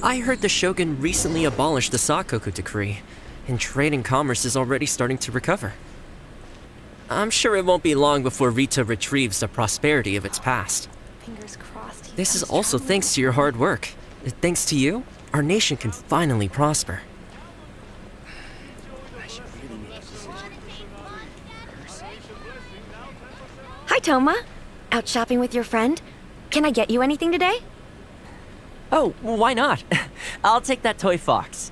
Speaker 9: I heard the Shogun recently abolished the Sakoku decree, and trade and commerce is already starting to recover. I'm sure it won't be long before Rito retrieves the prosperity of its past.
Speaker 6: Fingers crossed.
Speaker 9: This is also thanks to your hard work. Thanks to you, our nation can finally prosper.
Speaker 20: Hi, Thoma. Out shopping with your friend? Can I get you anything today?
Speaker 9: Oh, why not? I'll take that toy fox.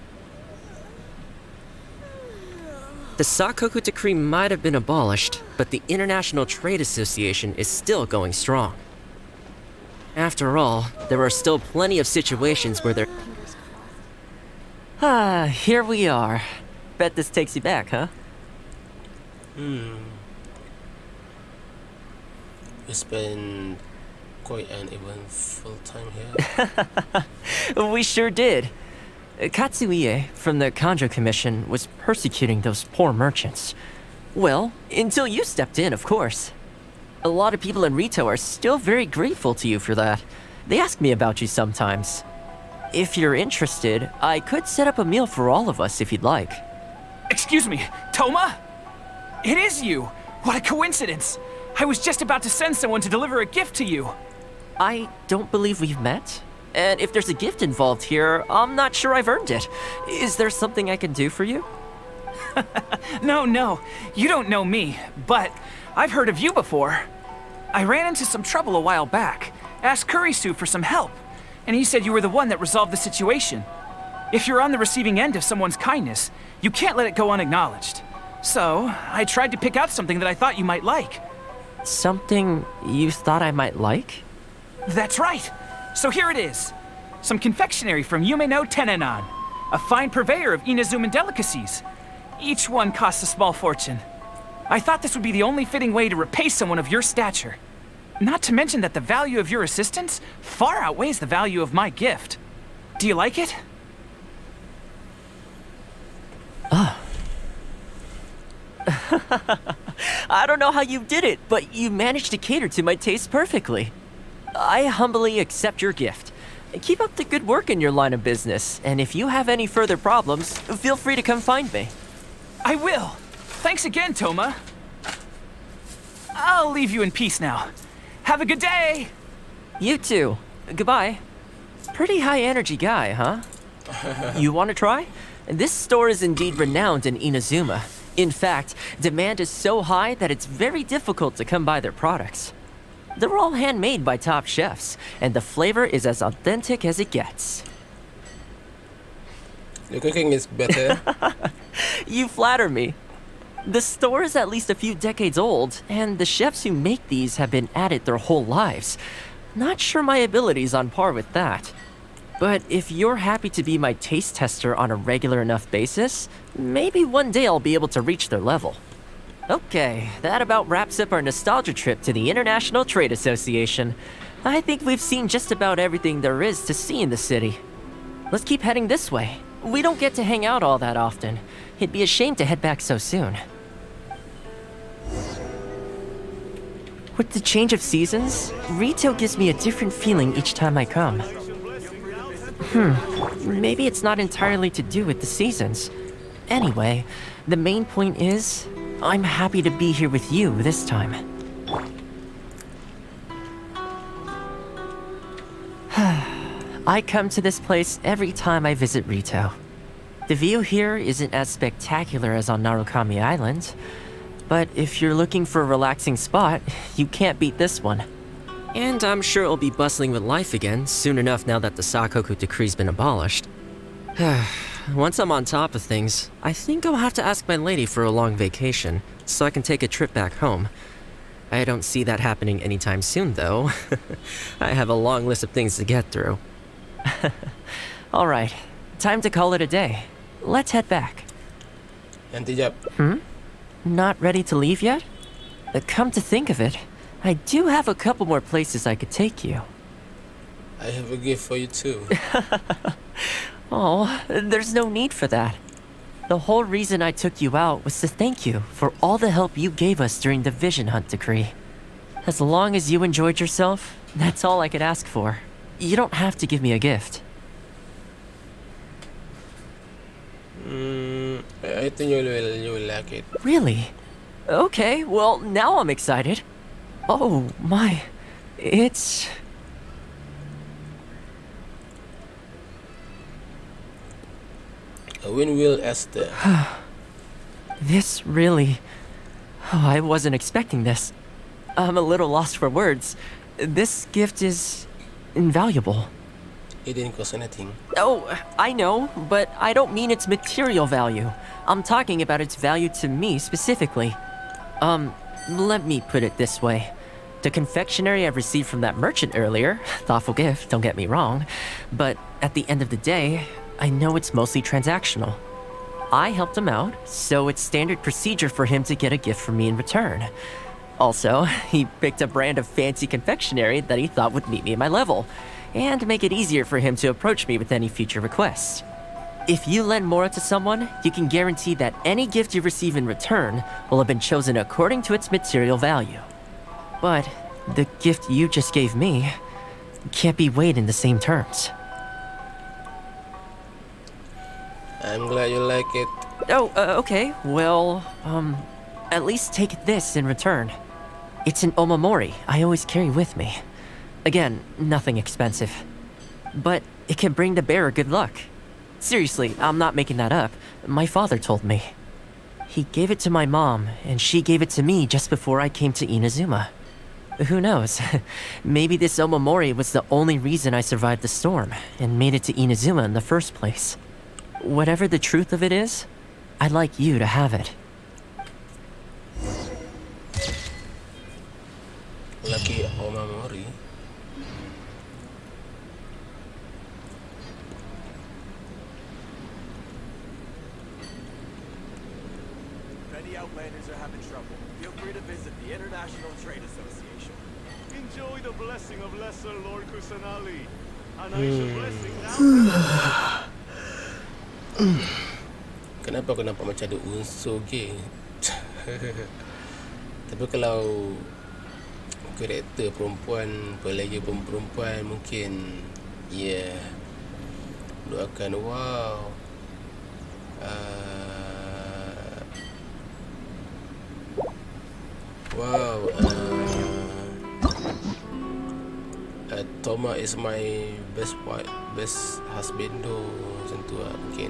Speaker 9: The Sakoku decree might have been abolished, but the International Trade Association is still going strong. After all, there are still plenty of situations where there... Here we are. Bet this takes you back, huh?
Speaker 4: It's been quite an eventful time here.
Speaker 9: We sure did. Katsuie from the Kanjo Commission was persecuting those poor merchants. Well, until you stepped in, of course. A lot of people in Rito are still very grateful to you for that. They ask me about you sometimes. If you're interested, I could set up a meal for all of us if you'd like.
Speaker 8: Excuse me, Thoma? It is you! What a coincidence! I was just about to send someone to deliver a gift to you.
Speaker 9: I don't believe we've met. And if there's a gift involved here, I'm not sure I've earned it. Is there something I can do for you?
Speaker 8: No, you don't know me, but I've heard of you before. I ran into some trouble a while back, asked Kurisu for some help, and he said you were the one that resolved the situation. If you're on the receiving end of someone's kindness, you can't let it go unacknowledged. So, I tried to pick out something that I thought you might like.
Speaker 9: Something you thought I might like?
Speaker 8: That's right! So here it is. Some confectionery from Yume no Tenenan, a fine purveyor of Inazuman delicacies. Each one costs a small fortune. I thought this would be the only fitting way to repay someone of your stature. Not to mention that the value of your assistance far outweighs the value of my gift. Do you like it?
Speaker 9: I don't know how you did it, but you managed to cater to my taste perfectly. I humbly accept your gift. Keep up the good work in your line of business, and if you have any further problems, feel free to come find me.
Speaker 8: I will. Thanks again, Thoma. I'll leave you in peace now. Have a good day!
Speaker 9: You too. Goodbye. Pretty high energy guy, huh? You want to try? This store is indeed renowned in Inazuma. In fact, demand is so high that it's very difficult to come by their products. They're all handmade by top chefs, and the flavor is as authentic as it gets.
Speaker 4: The cooking is better.
Speaker 9: You flatter me. The store is at least a few decades old, and the chefs who make these have been at it their whole lives. Not sure my ability's on par with that. But if you're happy to be my taste tester on a regular enough basis, maybe one day I'll be able to reach their level. Okay, that about wraps up our nostalgia trip to the International Trade Association. I think we've seen just about everything there is to see in the city. Let's keep heading this way. We don't get to hang out all that often. It'd be a shame to head back so soon. With the change of seasons, Rito gives me a different feeling each time I come. Maybe it's not entirely to do with the seasons. Anyway, the main point is, I'm happy to be here with you this time. I come to this place every time I visit Rito. The view here isn't as spectacular as on Narukami Island, but if you're looking for a relaxing spot, you can't beat this one. And I'm sure it'll be bustling with life again soon enough now that the Sakoku decree's been abolished. Once I'm on top of things, I think I'll have to ask my lady for a long vacation, so I can take a trip back home. I don't see that happening anytime soon, though. I have a long list of things to get through. Alright, time to call it a day. Let's head back. Not ready to leave yet? Come to think of it, I do have a couple more places I could take you.
Speaker 4: I have a gift for you too.
Speaker 9: Oh, there's no need for that. The whole reason I took you out was to thank you for all the help you gave us during the Vision Hunt decree. As long as you enjoyed yourself, that's all I could ask for. You don't have to give me a gift.
Speaker 4: I think you will like it.
Speaker 9: Really? Okay, well, now I'm excited. Oh my, it's...
Speaker 4: A windmill Esther.
Speaker 9: This really... Oh, I wasn't expecting this. I'm a little lost for words. This gift is invaluable.
Speaker 4: It didn't cost anything.
Speaker 9: Oh, I know, but I don't mean its material value. I'm talking about its value to me specifically. Let me put it this way. The confectionery I received from that merchant earlier, thoughtful gift, don't get me wrong, but at the end of the day, I know it's mostly transactional. I helped him out, so it's standard procedure for him to get a gift from me in return. Also, he picked a brand of fancy confectionery that he thought would meet me at my level, and make it easier for him to approach me with any future requests. If you lend Mora to someone, you can guarantee that any gift you receive in return will have been chosen according to its material value. But the gift you just gave me can't be weighed in the same terms.
Speaker 4: I'm glad you like it.
Speaker 9: Oh, okay. Well, at least take this in return. It's an omamori I always carry with me. Again, nothing expensive. But it can bring the bearer good luck. Seriously, I'm not making that up. My father told me. He gave it to my mom, and she gave it to me just before I came to Inazuma. Who knows? Maybe this omamori was the only reason I survived the storm and made it to Inazuma in the first place. Whatever the truth of it is, I'd like you to have it.
Speaker 4: Lucky omamori.
Speaker 21: Many outlanders are having trouble. Feel free to visit the International Trade Association. Enjoy the blessing of Lesser Lord Kusanali. And I shall blessing now.
Speaker 4: Kenapa aku nampak macam ada unsur gay? Tapi kalau karakter perempuan, player perempuan mungkin ya doakan wow. Thoma is my best husband do macam tu lah mungkin.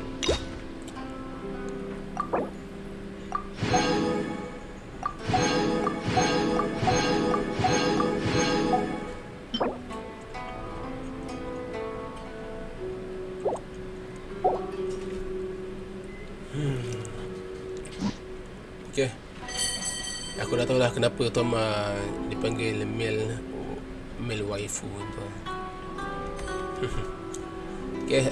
Speaker 4: Okay. Aku dah tahu lah kenapa Thoma dipanggil male waifu tu. Okay,